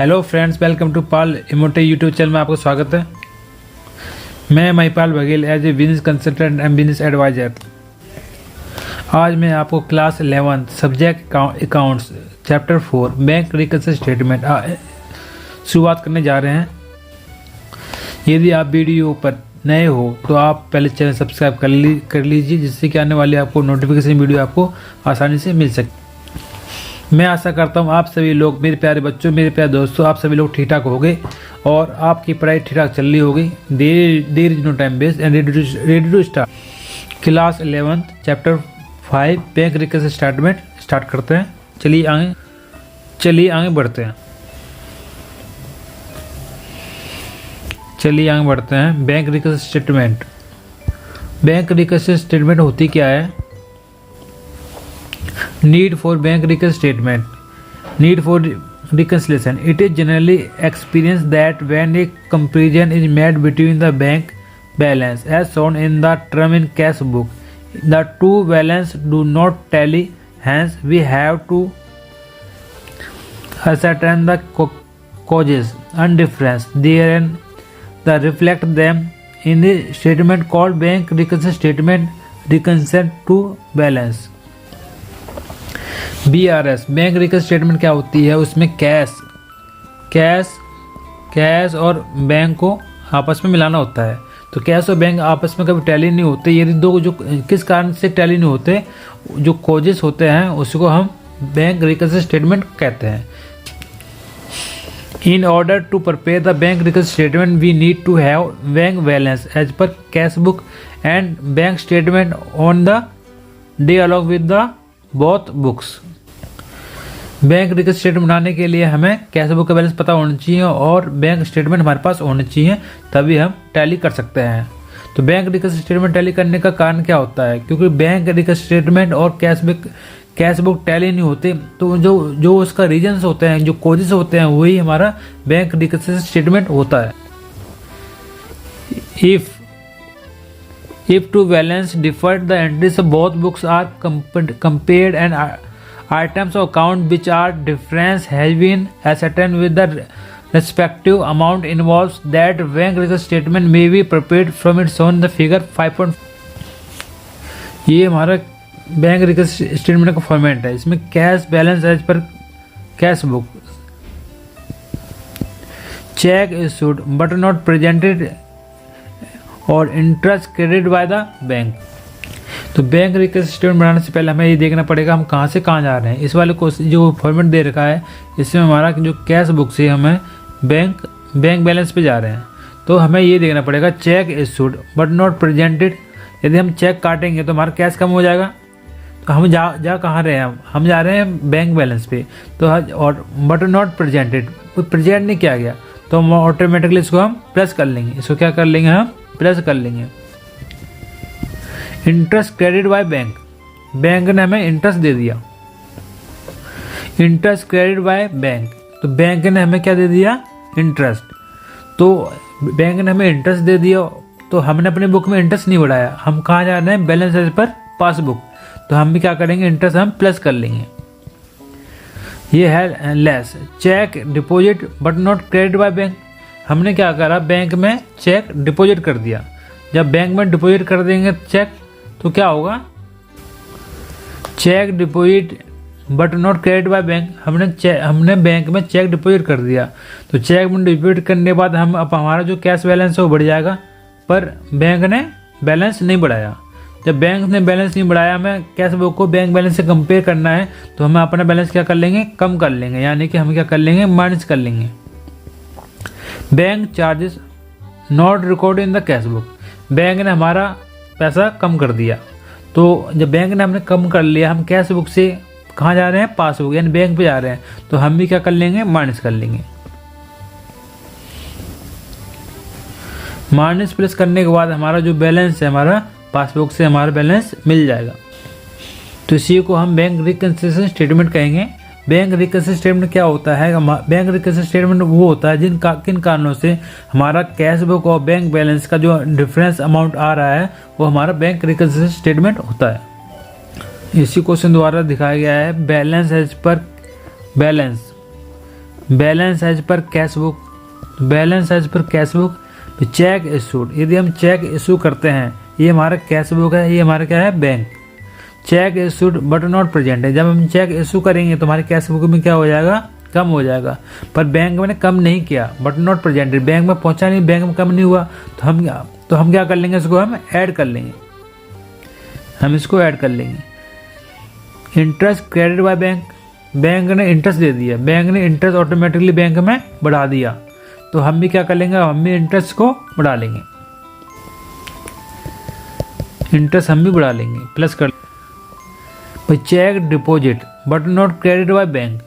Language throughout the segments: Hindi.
हेलो फ्रेंड्स, वेलकम टू पाल इमोटे यूट्यूब चैनल में आपका स्वागत है। मैं Mahipal Baghel as a business consultant and business advisor. आज मैं आपको class 11 subject accounts chapter 4 bank reconciliation statement शुरुआत करने जा रहे हैं। यदि आप वीडियो पर नए हो तो आप पहले चैनल सब्सक्राइब कर लीजिए, जिससे कि आने वाली आपको नोटिफिकेशन वीडियो आपको आसानी से मिल सके। मैं आशा करता हूँ आप सभी लोग, मेरे प्यारे बच्चों, मेरे प्यारे दोस्तों, आप सभी लोग ठीक ठाक होंगे और आपकी पढ़ाई ठीक ठाक चल रही होगी। There is no time waste and ready to start. Class 11 chapter 5 bank reconciliation statement start करते हैं। चलिए आगे बढ़ते हैं। Bank reconciliation statement. Bank reconciliation statement होती क्या है? Need for bank reconciliation statement. Need for reconciliation. It is generally experienced that when a comparison is made between the bank balance as shown in the term in cash book, the two balances do not tally. Hence, we have to ascertain the causes and difference therein, the reflect them in the statement called bank reconciliation statement. Reconcile to balance. BRS bank reconciliation statement क्या होती है? उसमें कैश और बैंक को आपस में मिलाना होता है। तो कैश और बैंक आपस में कभी टैली नहीं होते। यदि दो जो किस कारण से टैली नहीं होते, जो कॉजेस होते हैं, उसको हम बैंक रिकन्सिलिएशन स्टेटमेंट कहते हैं। In order to prepare the bank reconciliation statement we need to have bank balance as per cash book and bank statement on the day along with the both books. Bank reconciliation statement बनाने के लिए हमें कैश बुक का बैलेंस पता होना चाहिए और बैंक स्टेटमेंट हमारे पास होना चाहिए, तभी हम टैली कर सकते हैं। तो बैंक रिकन्सिलिएशन स्टेटमेंट टैली करने का कारण क्या होता है? क्योंकि बैंक रिकन्सिलिएशन स्टेटमेंट और कैश बुक टैली नहीं होते, तो जो उसका रीजन्स होते हैं, जो कॉजेस होते हैं, वही हमारा बैंक रिकन्सिलिएशन स्टेटमेंट होता है। If two balance differed, the entries of both books are compared and items of account which are difference has been ascertained with the respective amount involves, that bank reconciliation statement may be prepared from its own the figure 5. ये हमारा बैंक रिकन्सिलिएशन स्टेटमेंट का फॉर्मेट है। इसमें cash balance as per cash book, cheque issued but not presented और interest credit by the bank. तो बैंक रिकन्सिलिएशन स्टेटमेंट बनाने से पहले हमें ये देखना पड़ेगा हम कहाँ से कहाँ जा रहे हैं। इस वाले को जो फॉर्मेट दे रखा है, इसमें हमारा जो कैश बुक से हमें बैंक बैलेंस पे जा रहे हैं। तो हमें ये देखना पड़ेगा check issued but not presented. यदि हम चेक काटेंगे तो हमारा कैश कम हो जाएगा। तो हम जा कहाँ रहे हैं? हम जा रहे हैं बैंक बैलेंस पे। तो और बट नॉट प्रेजेंटेड, प्रेजेंट नहीं किया गया, तो हम ऑटोमेटिकली इसको हम प्लस कर लेंगे। इसको क्या कर लेंगे? हम प्लस कर लेंगे। इंटरेस्ट क्रेडिट बाय बैंक ने हमें इंटरेस्ट दे दिया। इंटरेस्ट क्रेडिट बाय बैंक, तो बैंक ने हमें क्या दे दिया? इंटरेस्ट। तो बैंक ने हमें इंटरेस्ट दे दिया, तो हमने अपने बुक में इंटरेस्ट नहीं बढ़ाया। हम कहाँ जा रहे हैं? Balance as per passbook. तो हम भी क्या करेंगे? इंटरेस्ट हम प्लस कर लेंगे। ये है less. Cheque deposit but not credit by bank. हमने क्या करा? बैंक में चेक डिपॉजिट कर दिया। जब बैंक में डिपॉजिट कर देंगे चेक, तो क्या होगा? Cheque deposit but not credit by bank. हमने बैंक में चेक डिपॉजिट कर दिया। तो चेक में डिपॉजिट करने के बाद अब हमारा जो कैश बैलेंस है वो बढ़ जाएगा, पर बैंक ने बैलेंस नहीं बढ़ाया। जब बैंक ने बैलेंस नहीं बढ़ाया, हमें कैश बुक को बैंक बैलेंस से कंपेयर करना है, तो हम अपना बैलेंस क्या कर लेंगे? कम कर लेंगे, यानी कि हम क्या कर लेंगे? माइनस कर लेंगे। Bank charges not record in the cash book. Bank ने हमारा पैसा कम कर दिया। तो जब बैंक ने हमने कम कर लिया, हम कैश बुक से कहाँ जा रहे हैं? पासबुक यानी बैंक पे जा रहे हैं, तो हम भी क्या कर लेंगे? माइनस कर लेंगे। माइनस प्लस करने के बाद हमारा जो बैलेंस है, हमारा पासबुक से हमारा बैलेंस मिल जाएगा। तो इसी को हम बैंक रिकन्सिलिएशन स्टेटमेंट कहेंगे। बैंक रिकन्सिलिएशन स्टेटमेंट क्या होता है? बैंक रिकन्सिलिएशन स्टेटमेंट वो होता है किन कारणों से हमारा कैश बुक और बैंक बैलेंस का जो डिफरेंस अमाउंट आ रहा है, वो हमारा बैंक रिकन्सिलिएशन स्टेटमेंट होता है। इसी क्वेश्चन द्वारा दिखाया गया है balance as per balance balance as per cash book, balance as per cash book, cheque issued, यदि हम चेक इशू करते हैं, ये हमारा कैश बुक है, ये हमारा क्या है bank. Check issued but not present है, जब हम चेक इशू करेंगे तो हमारे कैश बुक में क्या हो जाएगा, कम हो जाएगा। पर बैंक में कम नहीं किया, बट नॉट प्रेजेंटेड, बैंक में पहुंचा नहीं, बैंक में कम नहीं हुआ, तो हम क्या कर लेंगे, इसको हम ऐड कर लेंगे, हम इसको ऐड कर लेंगे। Interest credit by bank, bank ने इंटरेस्ट दे दिया, बैंक ने इंटरेस्ट ऑटोमेटिकली बैंक में बढ़ा दिया, तो हम भी क्या कर लेंगे, हम भी इंटरेस्ट को बढ़ा लेंगे, इंटरेस्ट हम भी बढ़ा लेंगे, प्लस कर। भाई cheque deposit but not credit by bank,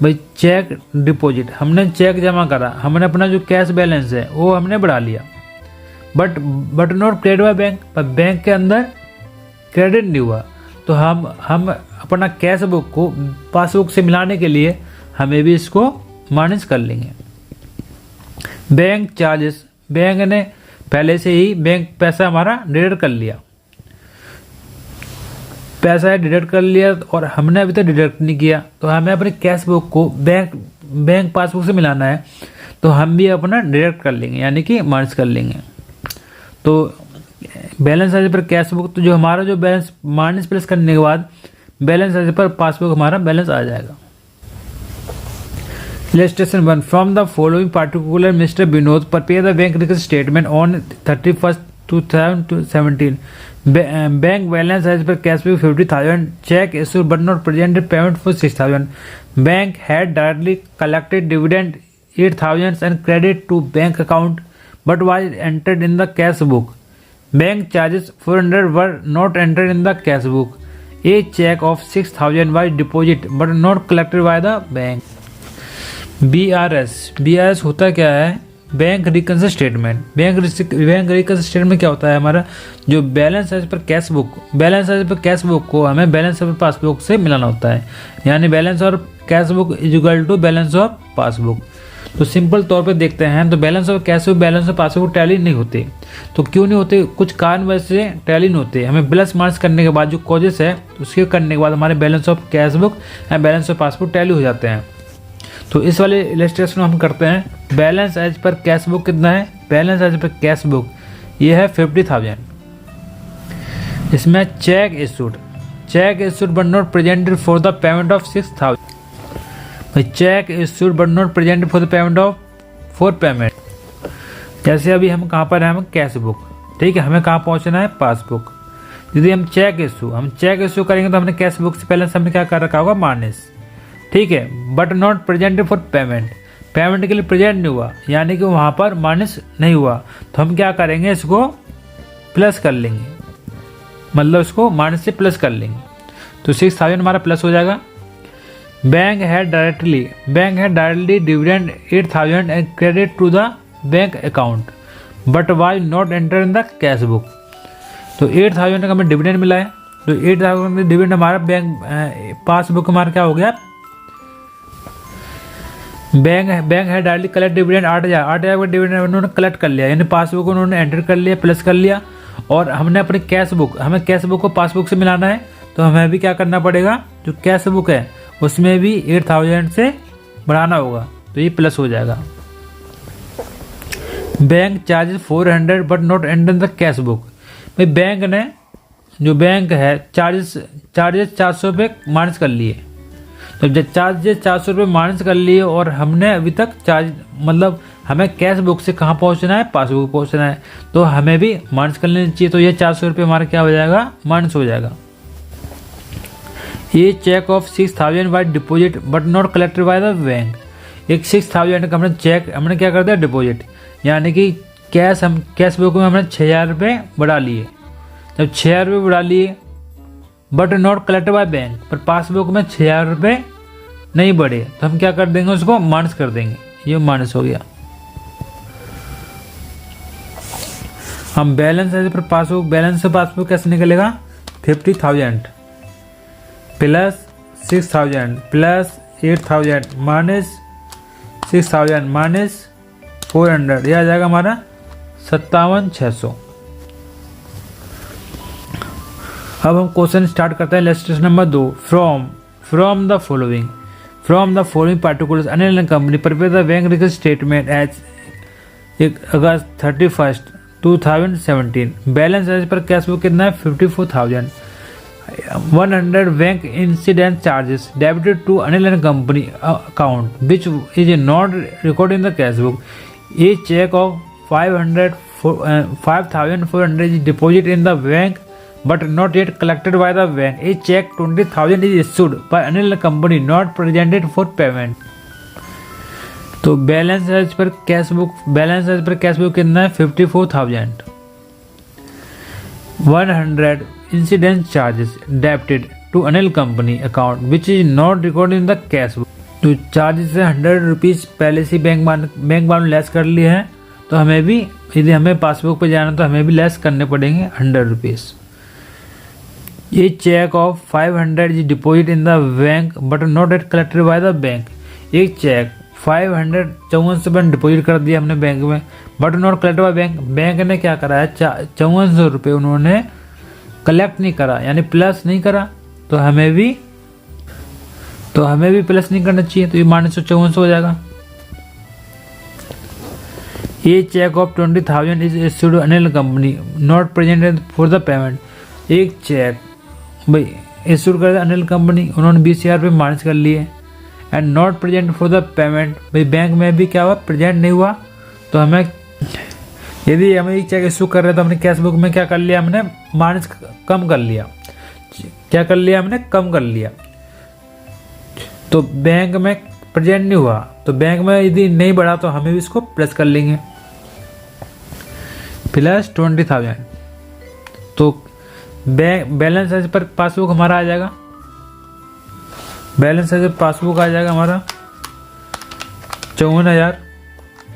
भाई चेक डिपॉजिट, हमने चेक जमा करा, हमने अपना जो कैश बैलेंस है वो हमने बढ़ा लिया, but not credit by bank, पर बैंक के अंदर क्रेडिट नहीं हुआ, तो हम अपना कैश बुक को पासबुक से मिलाने के लिए हमें भी इसको माइनस कर लेंगे। बैंक चार्जेस, बैंक ने पहले से ही बैंक पैसा हमारा डिडक्ट कर लिया, पैसा डिडक्ट कर लिया और हमने अभी तक डिडक्ट नहीं किया, तो हमें अपने कैश बुक को बैंक पासबुक से मिलाना है, तो हम भी अपना डिडक्ट कर लेंगे, यानी कि माइनस कर लेंगे। तो balance as per cash book, तो जो हमारा जो बैलेंस माइनस प्लस करने के बाद बैलेंस एज पर पासबुक हमारा बैलेंस आ जाएगा। Illustration 1, from the following particular mister Vinod prepare the bank record statement on 31st 2017, bank balance as per cash book 50,000, cheque issued but not presented, payment for 6,000, bank had directly collected dividend 8,000 and credit to bank account but was entered in the cash book. Bank charges 400 were not entered in the cash book. A check of 6,000 was deposited but not collected by the bank. BRS होता क्या है, bank reconcile statement. Bank reconcile statement क्या होता है, हमारा जो balance as per cash book, balance as per cash book को हमें बैलेंस ऑफ पासबुक से मिलाना होता है, यानी बैलेंस और cash book is equal to balance of passbook. तो सिंपल तौर पे देखते हैं, तो balance of cash book, balance of passbook tally नहीं होते, तो क्यों नहीं होते, कुछ कारण वैसे टैली नहीं होते। हमें प्लस माइनस करने के बाद जो कॉजेस है उसके करने के बाद हमारे बैलेंस ऑफ कैश बुक या बैलेंस ऑफ पासबुक टैली हो जाते हैं। तो इस वाले इलस्ट्रेशन हम करते हैं, balance as per cash book कितना है, balance as per cash book ये है 50,000, इसमें cheque issued but not presented for the payment of 6,000, cheque issued but not presented for the payment of for payment. जैसे अभी हम कहाँ पर हैं, हम कैश बुक, ठीक है, हमें कहाँ पहुँचना है, पासबुक। यदि हम चेक इशू करेंगे तो हमने कैश बुक से पहले हमने क्या कर रखा होगा, माइनस, ठीक है, but not presented for payment, payment के लिए प्रेजेंट नहीं हुआ, यानी कि वहाँ पर माइनस नहीं हुआ, तो हम क्या करेंगे, इसको प्लस कर लेंगे, मतलब इसको माइनस से प्लस कर लेंगे, तो 6,000 हमारा प्लस हो जाएगा। Bank had directly dividend 8,000 and credit to the bank account but was not enter in the cash book. तो 8,000 का हमें डिविडेंड मिला है, तो 8,000 का डिविडेंड हमारा बैंक पासबुक हमारा क्या हो गया, बैंक है डायरेक्टली कलेक्ट डिविडेंड 8,000 का डिविडेंड उन्होंने कलेक्ट कर लिया, यानी पासबुक उन्होंने एंटर कर लिया, प्लस कर लिया, और हमने अपनी हमें कैश बुक को पासबुक से मिलाना है, तो हमें भी क्या करना पड़ेगा, जो कैश बुक है उसमें भी 8,000 से बढ़ाना होगा, तो ये प्लस हो जाएगा। Bank charges 400 but not enter in the cash book, भाई बैंक ने जो बैंक है चार्जेस 400 रुपये माइनस कर लिए, तो जब चार्जेस 400 रुपये माइनस कर लिए और हमने अभी तक मतलब हमें कैश बुक से कहाँ पहुँचना है, पासबुक पहुँचना है, तो हमें भी माइनस कर लेना चाहिए, तो ये 400 रुपये हमारा क्या हो जाएगा, माइनस हो जाएगा। ये cheque of 6,000 was deposit but not collected by the bank, एक 6,000 का हमने क्या कर दिया, डिपॉजिट, यानी कि कैश बुक में हमने 6,000 रुपये बढ़ा लिए, जब 6,000 रुपये बढ़ा लिए but not collected by bank, पर पासबुक में 6,000 रुपये नहीं बढ़े, तो हम क्या कर देंगे, उसको माइनस कर देंगे, ये माइनस हो गया। हम बैलेंस पर पासबुक कैसे निकलेगा, 50,000 प्लस 6,000 प्लस 8,000 माइनस 6,000 माइनस 400, यह आ जाएगा हमारा 57,600। अब हम क्वेश्चन स्टार्ट करते हैं। Illustration number 2, from the following from the following particulars Anil and company prepare the bank record statement as August 31, 2017। Balance as per cash book कितना है 54,000। 100 bank incident charges debited to Anil and company account which is not record in the cash book. A cheque of 5,400 is deposited in the bank but not yet collected by the bank. A check 20,000 is issued by Anil company not presented for payment. तो balance as per cash book कितना है 54,000। 100 incident charges debited to Anil company account which is not recorded in the cash book. तो चार्जेस से 100 रुपीज़ पहले से बैंक वालों लेस कर लिए हैं, तो हमें भी यदि हमें पासबुक पे जाना तो हमें भी लेस करने पड़ेंगे 100 रुपीज़। ये cheque of 500 is deposit in the bank but not at collected by the bank. एक चेक 554 रुपये डिपॉजिट कर दिया हमने बैंक में but not collected by bank. Bank ने क्या करा है 5400 रुपये उन्होंने कलेक्ट नहीं करा, यानी प्लस नहीं करा, तो हमें भी प्लस नहीं करना चाहिए, तो ये -5400 हो जाएगा। ये cheque of 20,000 is issued Anil company not presented for the payment. एक चेक भाई इश्यूड कर अनिल कंपनी, उन्होंने 20,000 रुपये माइनस कर लिए and not present for the payment. भाई बैंक में भी क्या हुआ प्रेजेंट नहीं हुआ, तो हमें यदि हमें एक चेक इशू कर रहे हैं तो हमने कैश बुक में क्या कर लिया, हमने माइनस कम कर लिया। क्या कर लिया हमने कम कर लिया, तो बैंक में प्रेजेंट नहीं हुआ, तो बैंक में यदि नहीं बढ़ा तो हमें भी इसको प्लस कर लेंगे प्लस 20,000। तो बैलेंस एज पर पासबुक हमारा आ जाएगा, बैलेंस एज पर पासबुक आ जाएगा हमारा 54,000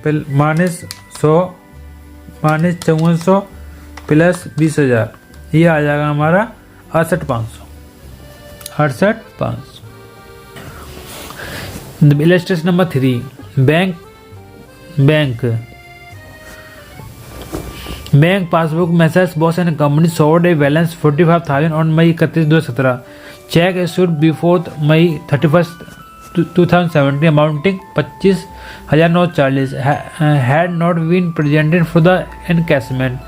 -100 -5400 प्लस 20,000, ये आ जाएगा हमारा 68,500। Illustration number 3 bank passbook message boss and company showed a balance 45,000 on May 31, 2017। Cheque issued before May 31, 2017 amounting 25,940 had not been presented for the encashment.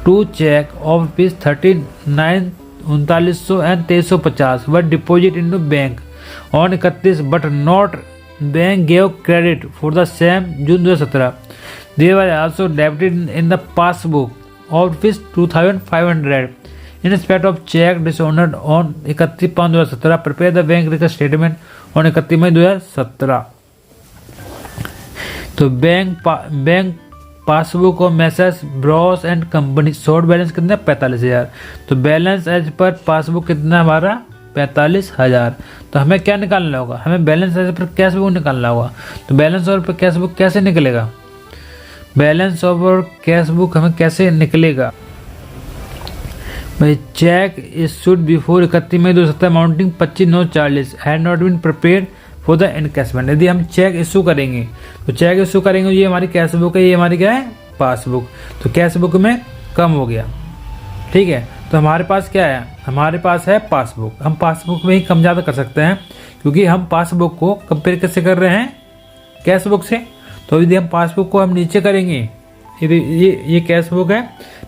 2 cheque of ₹39,950 and 2350 were deposit into bank on 31 but not bank gave credit for the same June 2017. They were also debited in the passbook of ₹2,500 in respect of check dishonored on 31/5/2017. Prepare the bank record statement on 31 May 2017। तो बैंक पासबुक और message Bros and company short balance कितना 45,000। तो बैलेंस एज पर पासबुक कितना हमारा 45,000। तो हमें क्या निकालना होगा, हमें balance as per cash book निकालना होगा। तो बैलेंस और पर कैश बुक कैसे निकलेगा, बैलेंस और कैश बुक हमें कैसे निकलेगा भाई। Cheque issued before 31 May 2017 amounting 25,940 had not been prepared for the encashment. यदि हम चेक इशू करेंगे तो चेक इशू करेंगे, ये हमारी कैश बुक है, ये हमारी क्या है पासबुक। तो कैश बुक में कम हो गया, ठीक है। तो हमारे पास क्या है, हमारे पास है पासबुक। हम पासबुक में ही कम ज़्यादा कर सकते हैं क्योंकि हम पासबुक को कंपेयर कैसे कर रहे हैं कैश बुक से। तो यदि हम पासबुक को हम नीचे करेंगे, यदि ये कैश बुक है,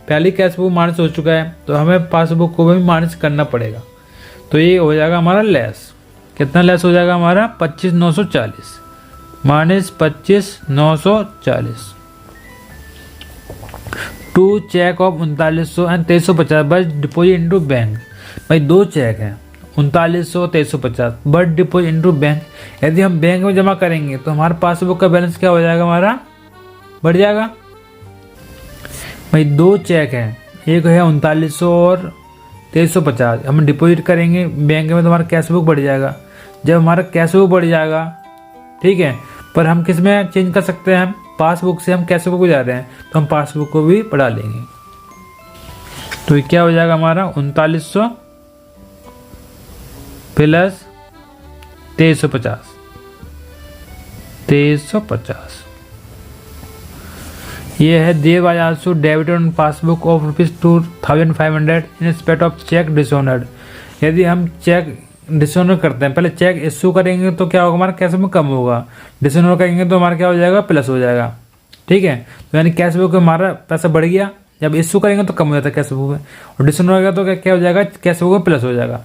पहली कैश बुक माइनस हो चुका है, तो हमें पासबुक को भी माइनस करना पड़ेगा। तो ये हो जाएगा हमारा लेस, कितना लेस हो जाएगा हमारा 25,940 -25,940। 2 cheque of 3900 and 2350 but deposit into bank. भाई 2 चेक हैं 3900 2350 बट डिपोजिट इनटू बैंक। यदि हम बैंक में जमा करेंगे तो हमारे पासबुक का बैलेंस क्या हो जाएगा, हमारा बढ़ जाएगा। भाई 2 चेक हैं, एक है 3900 और 2350, हम डिपॉजिट करेंगे बैंक में तो हमारा कैश बुक बढ़ जाएगा। जब हमारा कैश बुक बढ़ जाएगा, ठीक है, पर हम किस में चेंज कर सकते हैं, पासबुक से हम कैश बुक को जा रहे हैं तो हम पासबुक को भी बढ़ा लेंगे। तो ये क्या हो जाएगा हमारा 3900 प्लस 2350। ये है there was also debit on passbook of ₹2,500 in respect of cheque dishonoured. यदि हम चेक डिसऑनर करते हैं, पहले चेक इश्यू करेंगे तो क्या होगा, हमारा कैश बुक कम होगा, डिसऑनर करेंगे तो हमारा क्या हो जाएगा, प्लस हो जाएगा। ठीक है, तो यानी कैश बुक में हमारा पैसा बढ़ गया, जब इश्यू करेंगे तो कम हो जाता है कैश बुक में, और डिसऑनर होगा तो क्या हो जाएगा, कैश बुक में प्लस हो जाएगा।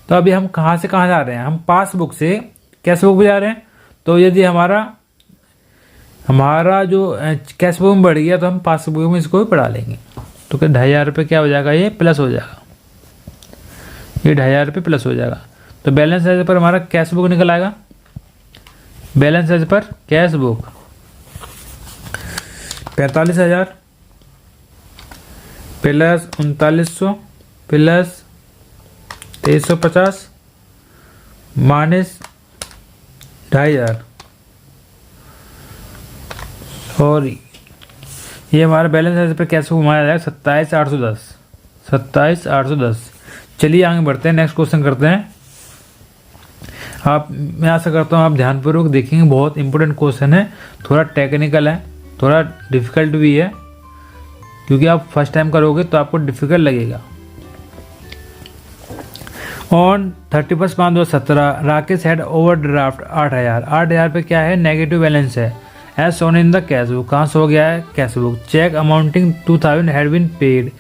तो अभी हम कहाँ से कहाँ जा रहे हैं, हम पासबुक से कैश बुक में जा रहे हैं। तो यदि हमारा जो कैश बुक में बढ़ गया तो हम पासबुक में इसको भी बढ़ा लेंगे। तो क्या 2,500 रुपये क्या हो जाएगा, ये प्लस हो जाएगा, ये 2,500 रुपये प्लस हो जाएगा। तो बैलेंस एज पर हमारा कैश बुक निकल आएगा, balance as per cash book 45,000 plus 3900 plus 2350 minus 2,500 sorry, ये हमारा balance as per cash book हमारा जाएगा 27,810, 27,810। चलिए आगे बढ़ते हैं, नेक्स्ट क्वेश्चन करते हैं। मैं आशा करता हूँ आप ध्यानपूर्वक देखेंगे, बहुत इंपॉर्टेंट क्वेश्चन है, थोड़ा टेक्निकल है, थोड़ा डिफिकल्ट भी है, क्योंकि आप फर्स्ट टाइम करोगे तो आपको डिफिकल्ट लगेगा। ऑन 31/5/2017 राकेश हैड ओवरड्राफ्ट 8,000 पे क्या है, नेगेटिव बैलेंस है, as shown in the cash book. कहाँ से हो गया है, cash book. Cheque amounting 2,000 had been paid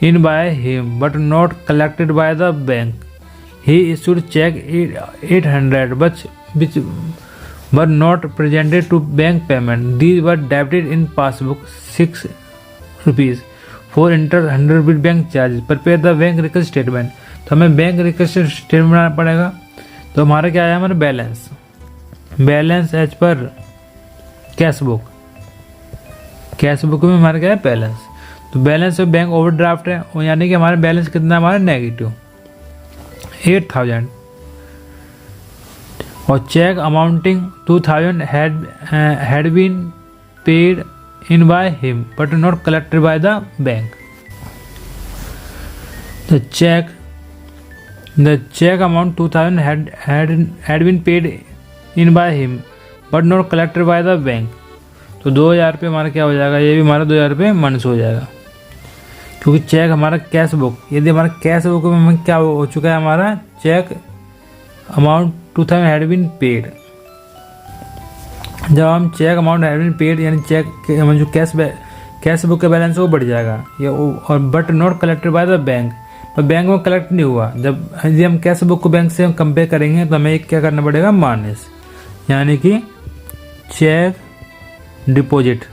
in by him but not collected by the bank. He issued cheque 800 which were not presented to bank payment. These were debited in passbook 6 rupees for interest 100 rupees bank charges. Prepare the bank record statement. तो हमें बैंक रिकॉर्ड स्टेटमेंट बनाना पड़ेगा। तो हमारा क्या है, हमारा balance as per cash book, cash book में हमारा क्या है, बैलेंस। तो बैलेंस में बैंक ओवरड्राफ्ट है, यानी कि हमारा बैलेंस कितना है, हमारा नेगेटिव 8,000। और cheque amounting 2,000 had been paid in by him but not collected by the bank. The check amount 2,000 had been paid in by him but not collected by the bank. तो 2,000 रुपये हमारा क्या हो जाएगा, ये भी हमारा 2,000 रुपये माइनस हो जाएगा, क्योंकि चेक हमारा कैश बुक, यदि हमारा कैश बुक में हमें क्या हो चुका है, हमारा cheque amount 2,000 had been paid. जब हम cheque amount had been paid यानी चेक जो कैश बुक का बैलेंस वो बढ़ जाएगा, ये और but not collected by the bank, पर बैंक में कलेक्ट नहीं हुआ। जब यदि हम कैश बुक को बैंक से हम कंपेयर करेंगे तो हमें क्या करना पड़ेगा, माइनस, यानी कि cheque deposit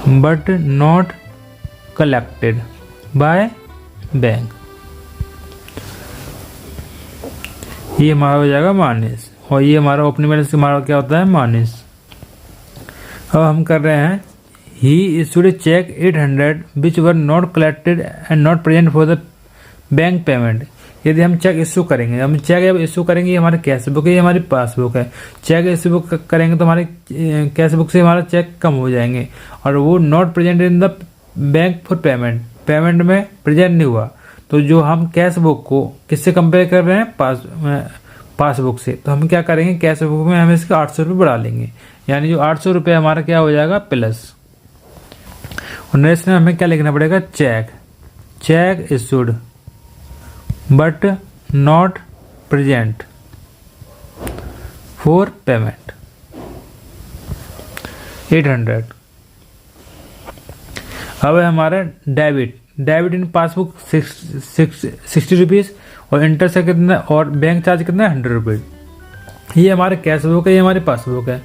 but not collected by bank, ये हमारा हो जाएगा माइनस, और ये हमारा ओपनिंग बैलेंस हमारा क्या होता है, माइनस। अब हम कर रहे हैं, ही issued a check 800 which were not collected and not present for the bank payment. यदि हम चेक इशू करेंगे, हम चेक जब इशू करेंगे, ये हमारे कैश बुक है, ये हमारी पासबुक है। चेक इशू करेंगे तो हमारे कैश बुक से हमारा चेक कम हो जाएंगे, और वो not present in the bank for payment में प्रेजेंट नहीं हुआ। तो जो हम कैश बुक को किससे कंपेयर कर रहे हैं, पासबुक से। तो हम क्या करेंगे, कैश बुक में हम इसके 800 रुपये बढ़ा लेंगे, यानी जो 800 रुपये हमारा क्या हो जाएगा, प्लस। और नेक्स्ट में हमें क्या लिखना पड़ेगा, check issued but not present for payment 800। अब हमारा डेबिट इन पासबुक 60 रुपीज़, और इंटरेस्ट है कितना, और बैंक चार्ज कितना है, 100 रुपये। ये हमारे कैश बुक है, ये हमारी पासबुक है।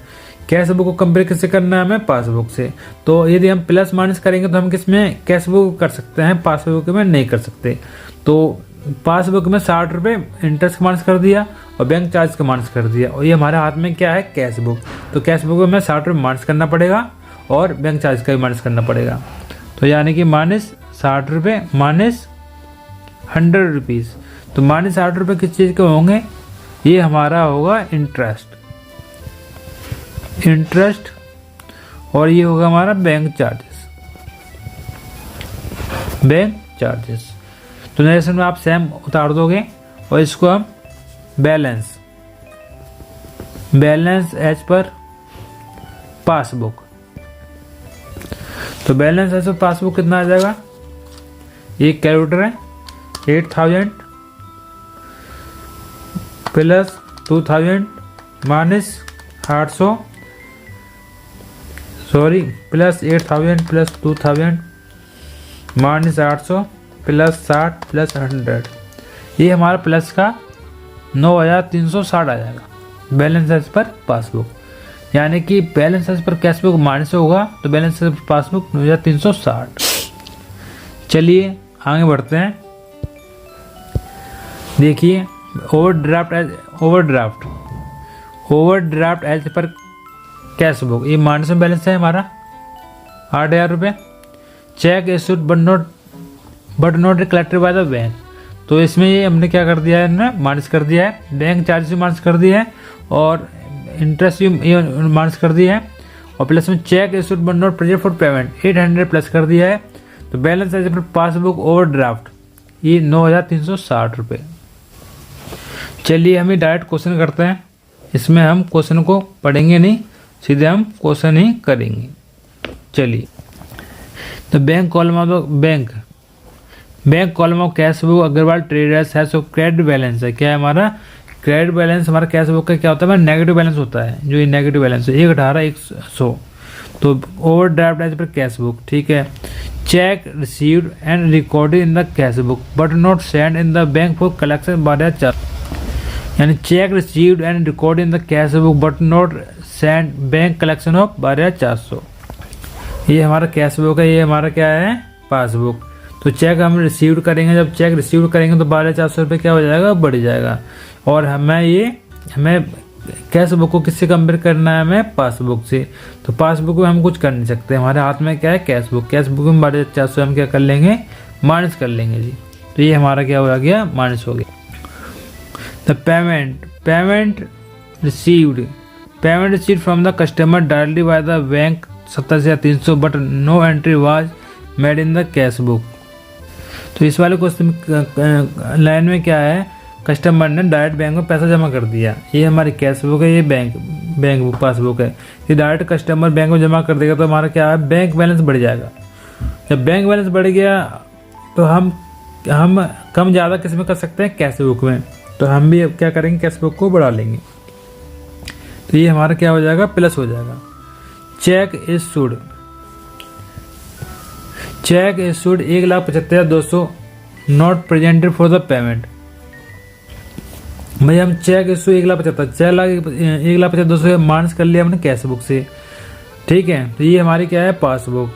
कैश बुक को कंपेयर किससे करना है, हमें पासबुक से। तो यदि हम प्लस माइनस करेंगे तो हम किस में, कैश बुक कर सकते हैं, पासबुक में नहीं कर सकते। तो पासबुक में 60 रुपये इंटरेस्ट का माइनस कर दिया और बैंक चार्ज का माइनस कर दिया, और ये हमारे हाथ में क्या है, कैश बुक। तो कैश बुक में हमें 60 रुपये माइनस करना पड़ेगा और बैंक चार्ज का भी माइनस करना पड़ेगा। तो यानी कि माइनस 60 रुपये माइनस 100 रुपीज़। तो माइनस 60 रुपये किस चीज़ के होंगे, ये हमारा होगा इंटरेस्ट, और ये होगा हमारा बैंक चार्जेस। तो नरेशन में आप सेम उतार दोगे, और इसको हम बैलेंस एज पर पासबुक। तो बैलेंस एज पर पासबुक कितना आ जाएगा, ये कैलकुलेटर है, 8,000 plus 2000 minus 800 sorry plus 8000 plus 2000 minus 800 plus 60 plus 100। ये हमारा प्लस का 9360 आ जाएगा बैलेंस एज पर पासबुक। यानी कि balance as per cash book minus होगा तो बैलेंस एज पर पासबुक 9360। चलिए आगे बढ़ते हैं। देखिए overdraft as per cash book, ये माइनस में बैलेंस है हमारा 8000 रुपये। Cheque issued but not collected by the bank, तो इसमें ये हमने क्या कर दिया है, हमने माइनस कर दिया है, बैंक चार्जेस भी माइनस कर दिया है और इंटरेस्ट भी माइनस कर दिया है, और प्लस में cheque issued but not present for payment 800 plus कर दिया है। तो balance as per passbook overdraft ये 9360 रुपये। चलिए हम डायरेक्ट क्वेश्चन करते हैं। इसमें हम क्वेश्चन को पढ़ेंगे नहीं, सीधे हम क्वेश्चन ही करेंगे। चलिए, तो bank column of cash book Agarwal traders है, सो क्रेडिट बैलेंस है। क्या है हमारा क्रेडिट बैलेंस? हमारा कैश बुक का क्या होता है, नेगेटिव बैलेंस होता है, जो ये नेगेटिव बैलेंस है 118,100। तो overdraft as per cash book, ठीक है। Cheque received and recorded in the cash book but not send in the bank for collection 12,400, यानी cheque received and recorded in the cash book but not send bank collection of 12,400। ये हमारा कैश बुक है, ये हमारा क्या है पासबुक। तो चेक हम रिसीव करेंगे, जब चेक रिसीव करेंगे तो 12,400 रुपये क्या हो जाएगा, बढ़ जाएगा। और हमें कैश बुक को किससे कंपेयर करना है, हमें पासबुक से। तो पासबुक में हम कुछ कर नहीं सकते, हमारे हाथ में क्या है कैश बुक। कैश बुक में 12,400 हम क्या कर लेंगे, माइनस कर लेंगे जी। तो ये हमारा क्या हो गया, माइनस हो गया। The payment received from the customer directly by the bank 70,300 but no entry was made in the cash book. तो इस वाले क्वेश्चन लाइन में क्या है, कस्टमर ने डायरेक्ट बैंक में पैसा जमा कर दिया। ये हमारी कैश बुक है, ये बैंक बुक पासबुक है। ये डायरेक्ट कस्टमर बैंक में जमा कर देगा तो हमारा क्या है, बैंक बैलेंस बढ़ जाएगा। जब बैंक बैलेंस बढ़ गया तो हम कम ज़्यादा किस में कर सकते हैं, कैश बुक में। तो हम भी क्या करेंगे, कैश बुक को बढ़ा लेंगे। तो ये हमारा क्या हो जाएगा, प्लस हो जाएगा। Check issued 1,75,200 not presented for the payment. भाई हम चेक इशू 1,75,200 माइनस कर लिया हमने कैश बुक से, ठीक है। तो ये हमारी क्या है पासबुक,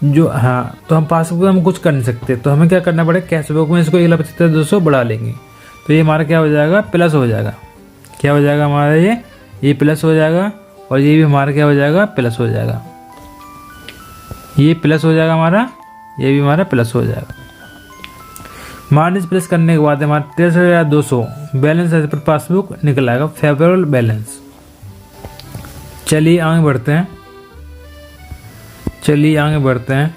जो हाँ, तो हम पासबुक में हम कुछ कर नहीं सकते, तो हमें क्या करना पड़ेगा, कैश बुक में इसको 1,75,200 बढ़ा लेंगे। तो ये हमारा क्या हो जाएगा, प्लस हो जाएगा। क्या हो जाएगा हमारा, ये प्लस हो जाएगा, और ये भी हमारा क्या हो जाएगा, प्लस हो जाएगा। ये प्लस हो जाएगा हमारा, ये भी हमारा प्लस हो जाएगा। माइनस प्लस करने के बाद हमारा 63,200 बैलेंस एज पर पासबुक निकल आएगा, फेवरेबल बैलेंस। चलिए आगे बढ़ते हैं।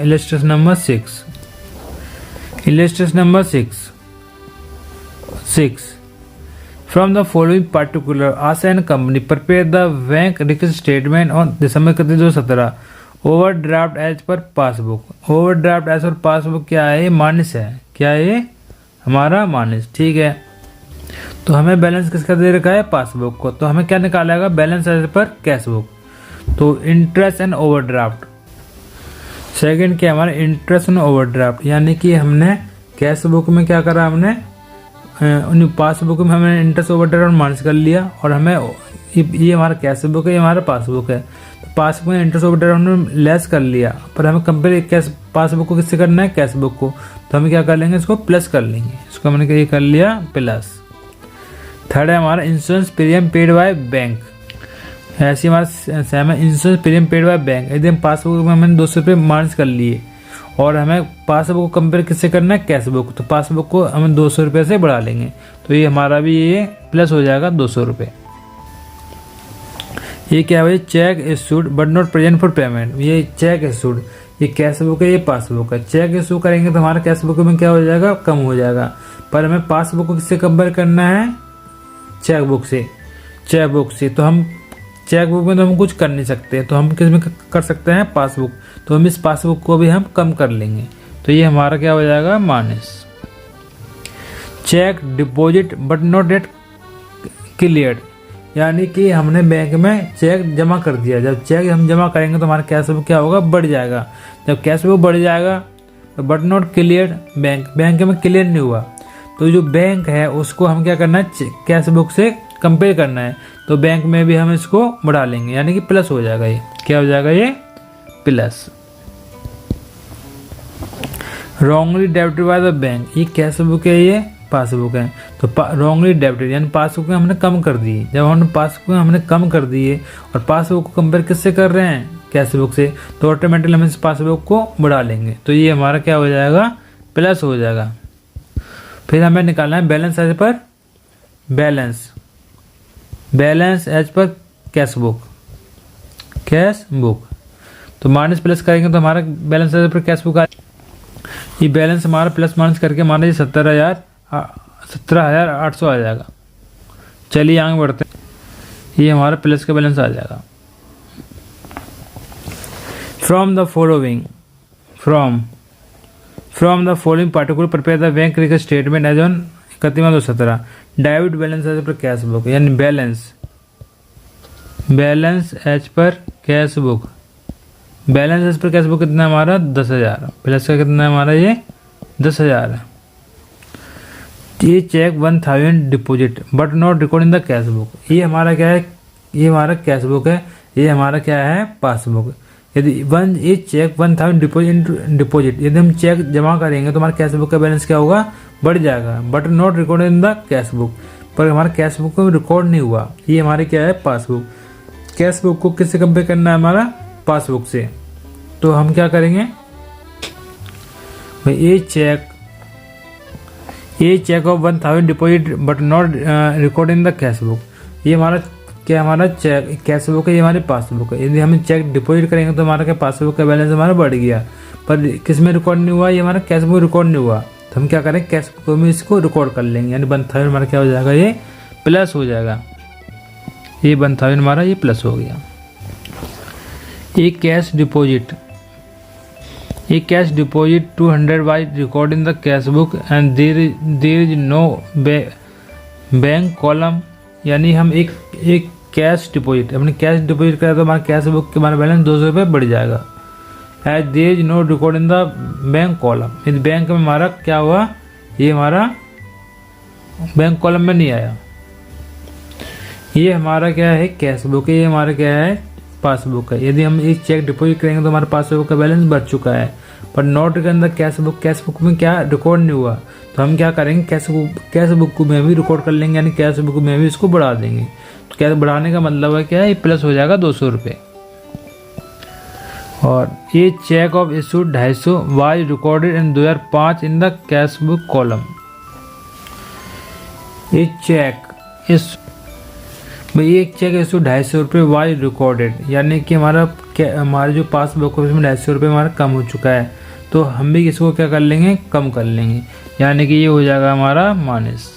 Illustration number 6 From the following particular, Asa and Company prepared the bank record statement on December 2017. Overdraft as per passbook. Overdraft as per passbook क्या है, माइनस है। क्या है हमारा, माइनस, ठीक है। तो हमें बैलेंस किसका दे रखा है, पासबुक को। तो हमें क्या निकालेगा, balance as per cash book. तो इंटरेस्ट एंड ओवरड्राफ्ट। सेकंड क्या हमारा, इंटरेस्ट एंड ओवरड्राफ्ट, यानी कि हमने कैश बुक में क्या करा, हमने पासबुक में हमने इंटरेस्ट ओवरड्राफ्ट माइनस कर लिया, और हमें ये हमारा कैश बुक है, ये हमारा पासबुक है। तो पासबुक में इंटरेस्ट ओवरड्राफ्ट हमने लेस कर लिया, पर हमें कंपेयर कैश पासबुक को किससे करना है, कैश बुक को। तो हम क्या कर लेंगे, इसको प्लस कर लेंगे। इसको हमने क्या कर लिया, प्लस। थर्ड है हमारा insurance premium paid by bank. ऐसे हमारा सेम है, insurance premium paid by bank. यदि हम पासबुक में हमने 200 रुपये माइनस कर लिए, और हमें पासबुक को कंपेयर किससे करना है, कैश बुक। तो पासबुक को हम 200 रुपये से बढ़ा लेंगे। तो ये हमारा भी ये प्लस हो जाएगा 200 रुपये। ये क्या है, check issued but not present for payment. ये चेक इशूड, ये कैश बुक है, ये पासबुक है। चेक इशू करेंगे तो हमारा कैश बुक में क्या हो जाएगा, कम हो जाएगा। पर हमें पासबुक को किससे कंपेयर करना है, चेक बुक से। तो हम चेक बुक में तो हम कुछ कर नहीं सकते, तो हम किस में कर सकते हैं, पासबुक। तो हम इस पासबुक को भी हम कम कर लेंगे। तो ये हमारा क्या हो जाएगा, minus. Cheque deposit but not yet cleared, यानी कि हमने बैंक में चेक जमा कर दिया। जब चेक हम जमा करेंगे तो हमारा कैश बुक क्या होगा, बढ़ जाएगा। जब कैश बुक बढ़ जाएगा तो बट नॉट क्लियर्ड बैंक में क्लियर नहीं हुआ, तो जो बैंक है उसको हम क्या करना है, कैश बुक से कंपेयर करना है। तो बैंक में भी हम इसको बढ़ा लेंगे, यानी कि प्लस हो जाएगा। ये क्या हो जाएगा, ये plus. Wrongly debited bye the bank, ये कैश बुक है, ये पासबुक है। तो रॉन्गली डेबिटेड यानी पासबुक में हमने कम कर दी। जब हमने पासबुक में हमने कम कर दिए और पासबुक को कंपेयर किससे कर रहे हैं, कैश बुक से, तो ऑटोमेटिकली हम इस पासबुक को बढ़ा लेंगे। तो ये हमारा क्या हो जाएगा, प्लस हो जाएगा। फिर हमें निकालना है balance as per balance as per cash book. तो माइनस प्लस करेंगे तो हमारा balance as per cash book ये बैलेंस हमारा प्लस माइनस करके हमारा ये 17,800 आ जाएगा। चलिए आगे बढ़ते हैं, ये हमारा प्लस का बैलेंस आ जाएगा। From the following particular prepare the bank record statement as on 31/2/17 debit balance as per cash book, यानी balance as per cash book. Balance as per cash book कितना है हमारा, 10,000। प्लस का कितना है हमारा, ये 10,000 है। ये cheque 1,000 deposit but not record in the cash book, ये हमारा क्या है, ये हमारा कैश बुक है, ये हमारा क्या है, पासबुक। यदि ये चेक 1,000 डिपॉजिट यदि हम चेक जमा करेंगे तो हमारा कैश बुक का बैलेंस क्या होगा, बढ़ जाएगा। But not record in the cash book, पर हमारा कैश बुक में रिकॉर्ड नहीं हुआ। ये हमारे क्या है, पासबुक। कैश बुक को किससे कंपेयर करना है, हमारा पासबुक से। तो हम क्या करेंगे भाई, ये cheque of 1,000 deposit but not record in the cash book, ये हमारा क्या, हमारा चेक कैश बुक है, ये हमारी पासबुक है। यदि हम चेक डिपॉजिट करेंगे तो हमारा क्या, पासबुक का बैलेंस हमारा बढ़ गया, पर किस में रिकॉर्ड नहीं हुआ, ये हमारा कैश बुक रिकॉर्ड नहीं हुआ। तो हम क्या करें, कैश बुक में इसको रिकॉर्ड कर लेंगे, यानी 1,000 हमारा क्या हो जाएगा, ये प्लस हो जाएगा। ये 1,000 हमारा ये प्लस हो गया। ये cash deposit 200 by record in the cash book and there is no bank column, यानी हम एक कैश डिपॉजिट अपने कैश डिपॉजिट करें तो हमारा कैश बुक के हमारा बैलेंस 200 रुपये बढ़ जाएगा। As there is no record in the bank column, यदि बैंक में हमारा क्या हुआ, ये हमारा बैंक कॉलम में नहीं आया। ये हमारा क्या है, कैश बुक है, ये हमारा क्या है, पासबुक है। यदि हम एक चेक डिपॉजिट करेंगे तो हमारे पासबुक का बैलेंस बढ़ चुका है, पर नोट के अंदर कैश बुक में क्या रिकॉर्ड नहीं हुआ। तो हम क्या करेंगे, कैश बुक में भी रिकॉर्ड कर लेंगे, यानी कैश बुक में भी इसको बढ़ा देंगे। तो क्या बढ़ाने का मतलब है क्या है, ये प्लस हो जाएगा 200 रुपये। और ये cheque of issue 250 was recorded in 2005 in the cash book column. ये चेक इशू 250 रुपये वाज रिकॉर्डेड, यानी कि हमारे जो पासबुक है उसमें 250 रुपये हमारा कम हो चुका है। तो हम भी इसको क्या कर लेंगे, कम कर लेंगे, यानी कि ये हो जाएगा हमारा माइनस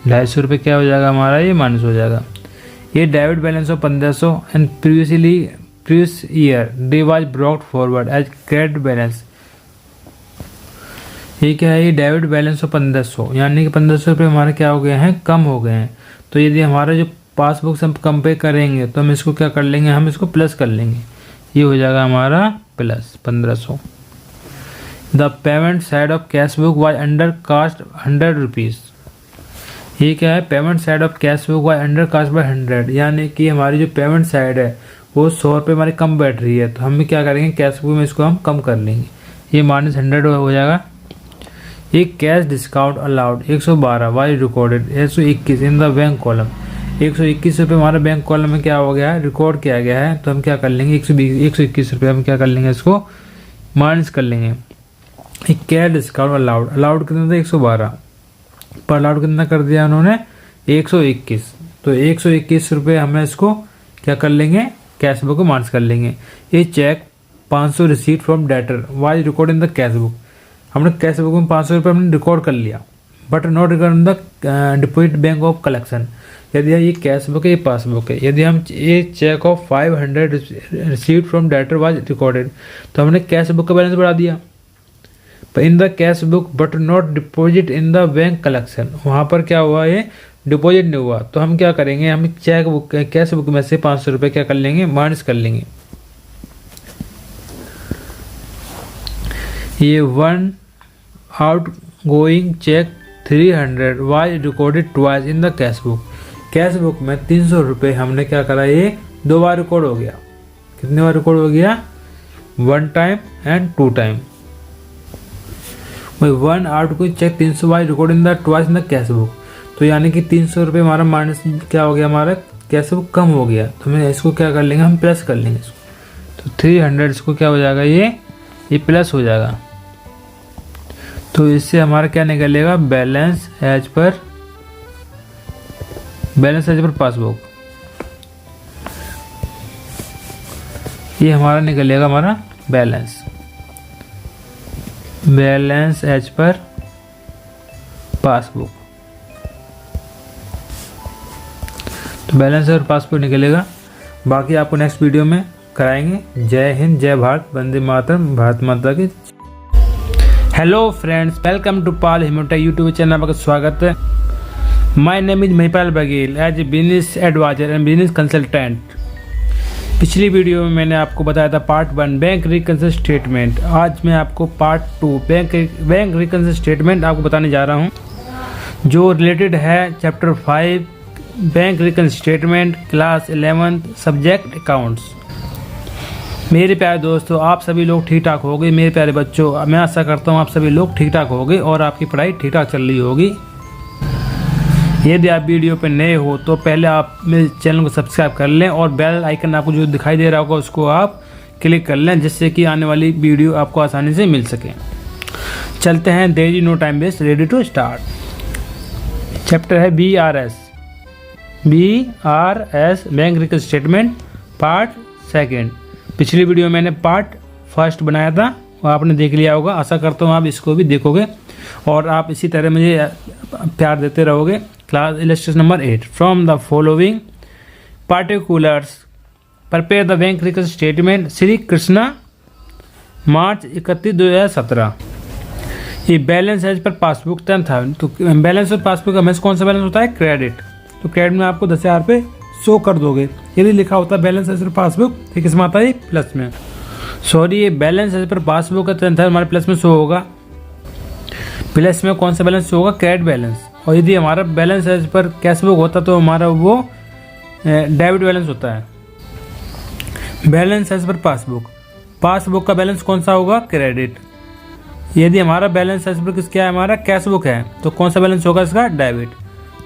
250 रुपये, क्या हो जाएगा हमारा, ये माइनस हो जाएगा। ये debit balance of 1,500 and previous year day was brought forward as credit balance. ये क्या है, ये डेबिट बैलेंस ऑफ 1,500, यानी कि 1,500 रुपये हमारे क्या हो गए हैं, कम हो गए हैं। तो यदि हमारा जो पासबुक से हम कंपेयर करेंगे तो हम इसको क्या कर लेंगे, हम इसको प्लस कर लेंगे, ये हो जाएगा हमारा plus 1,500। The payment side of cash book was under cast 100 rupees. ये क्या है, payment side of cash book was under cast by 100, यानी कि हमारी जो पेमेंट साइड है वो 100 रुपये हमारी कम बैठ रही है। तो हम क्या करेंगे, कैश बुक में इसको हम कम कर लेंगे, ये -100 हो जाएगा। ये cash discount allowed 112 was recorded 121 in the bank column. 121 रुपये हमारा बैंक कॉलम में क्या हो गया है, रिकॉर्ड किया गया है। तो हम क्या कर लेंगे, 121 रुपये हम क्या कर लेंगे, इसको माइनस कर लेंगे। कैश डिस्काउंट अलाउड कितना था, 112, पर अलाउड कितना कर दिया उन्होंने, 121। तो 121 रुपये हमें इसको क्या कर लेंगे, कैश बुक को माइनस कर लेंगे। ये cheque 500 receipt from debtor was record in the cash book. हमने कैश बुक में 500 रुपये हमने रिकॉर्ड कर लिया, but not record in the deposit bank of collection. यदि ये कैश बुक है, ये पासबुक है। यदि हम ये cheque of 500 received from debtor was recorded, तो हमने कैश बुक का बैलेंस बढ़ा दिया, in the cash book but not deposit in the bank collection. वहाँ पर क्या हुआ, ये डिपॉजिट नहीं हुआ। तो हम क्या करेंगे, हम चेक बुक कैश बुक में से 500 रुपये क्या कर लेंगे, माइनस कर लेंगे। ये 1 outgoing cheque 300 was recorded twice in the cash book. Cash book में 300 रुपये हमने क्या करा, ये 2 बार रिकॉर्ड हो गया। कितने बार रिकॉर्ड हो गया, 1 time and 2 time. 1 outgoing cheque 300 was record in the twice in the cash book. तो यानी कि 300 रुपये हमारा माइनस क्या हो गया, हमारा कैश बुक कम हो गया। तो मैं इसको क्या कर लेंगे, हम प्लस कर लेंगे इसको। तो 300 इसको क्या हो जाएगा, ये प्लस हो जाएगा। तो इससे हमारा क्या निकलेगा, बैलेंस एज पर पासबुक। ये हमारा निकलेगा हमारा बैलेंस एज पर पासबुक। तो बैलेंस और पासबुक निकलेगा। बाकी आपको नेक्स्ट वीडियो में कराएंगे। जय हिंद, जय भारत, वंदे मातरम, भारत माता की। हेलो फ्रेंड्स, वेलकम टू पाल हिमोटेक यूट्यूब चैनल में आपका स्वागत है। My name is Mahipal Baghel as a business advisor and business consultant. पिछली वीडियो में मैंने आपको बताया था पार्ट 1 बैंक रिकन्सिलिएशन स्टेटमेंट। आज मैं आपको पार्ट 2 बैंक रिकन्सिलिएशन स्टेटमेंट आपको बताने जा रहा हूं, जो रिलेटेड है chapter 5 bank reconciliation statement, class 11 subject accounts. मेरे प्यारे दोस्तों, आप सभी लोग ठीक ठाक हो गए। मेरे प्यारे बच्चों, मैं आशा करता हूँ आप सभी लोग ठीक ठाक हो गए और आपकी पढ़ाई ठीक ठाक चल रही होगी। यदि आप वीडियो पर नए हो तो पहले आप मेरे चैनल को सब्सक्राइब कर लें और बेल आइकन आपको जो दिखाई दे रहा होगा उसको आप क्लिक कर लें, जिससे कि आने वाली वीडियो आपको आसानी से मिल सके। चलते हैं, there is no time waste, ready to start. Chapter है BRS bank reconciliation statement part 2। पिछली वीडियो में मैंने पार्ट 1 बनाया था, वो आपने देख लिया होगा। आशा करता हूँ आप इसको भी देखोगे और आप इसी तरह मुझे प्यार देते रहोगे। Class illustration number 8, from the following particulars prepare the bank reconciliation statement Shri Krishna, March 31, 2017। ये बैलेंस एज पर पासबुक 10,000। तो बैलेंस और पासबुक का हमेशा कौन सा बैलेंस होता है, क्रेडिट। तो क्रेडिट में आपको 10,000 रुपये शो कर दोगे। यदि लिखा होता है बैलेंस एज पर पासबुक, तो किस में आता है, प्लस में। सॉरी, ये बैलेंस एज पर पासबुक का 10,000 हमारे प्लस में शो होगा। प्लस में कौन सा बैलेंस शो होगा, क्रेडिट बैलेंस। और यदि हमारा balance as per cash book होता तो हमारा वो डेबिट बैलेंस होता है। बैलेंस एज पर पासबुक का बैलेंस कौन सा होगा, क्रेडिट। यदि हमारा बैलेंस एज पर क्या है, हमारा कैश बुक है, तो कौन सा बैलेंस होगा इसका, डेबिट।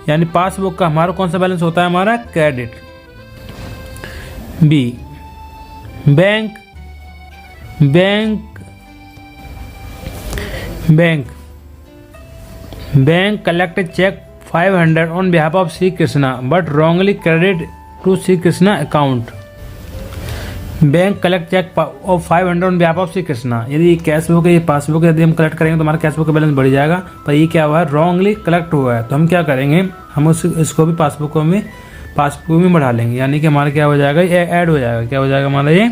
यानी पासबुक का हमारा कौन सा बैलेंस होता है, हमारा credit. B, bank collected cheque 500 on behalf of Shri Krishna but wrongly credit to Shri Krishna account. Bank collect cheque of 500 on behalf of Shri Krishna. यदि कैश बुक है, ये पासबुक यदि हम कलेक्ट करेंगे तो हमारा कैश बुक का बैलेंस बढ़ जाएगा। पर ये क्या हुआ है, रॉन्गली कलेक्ट हुआ है। तो हम क्या करेंगे, हम इसको भी पासबुक में बढ़ा लेंगे। यानी कि हमारा क्या हो जाएगा, ये ऐड हो जाएगा। क्या हो जाएगा हमारा, ये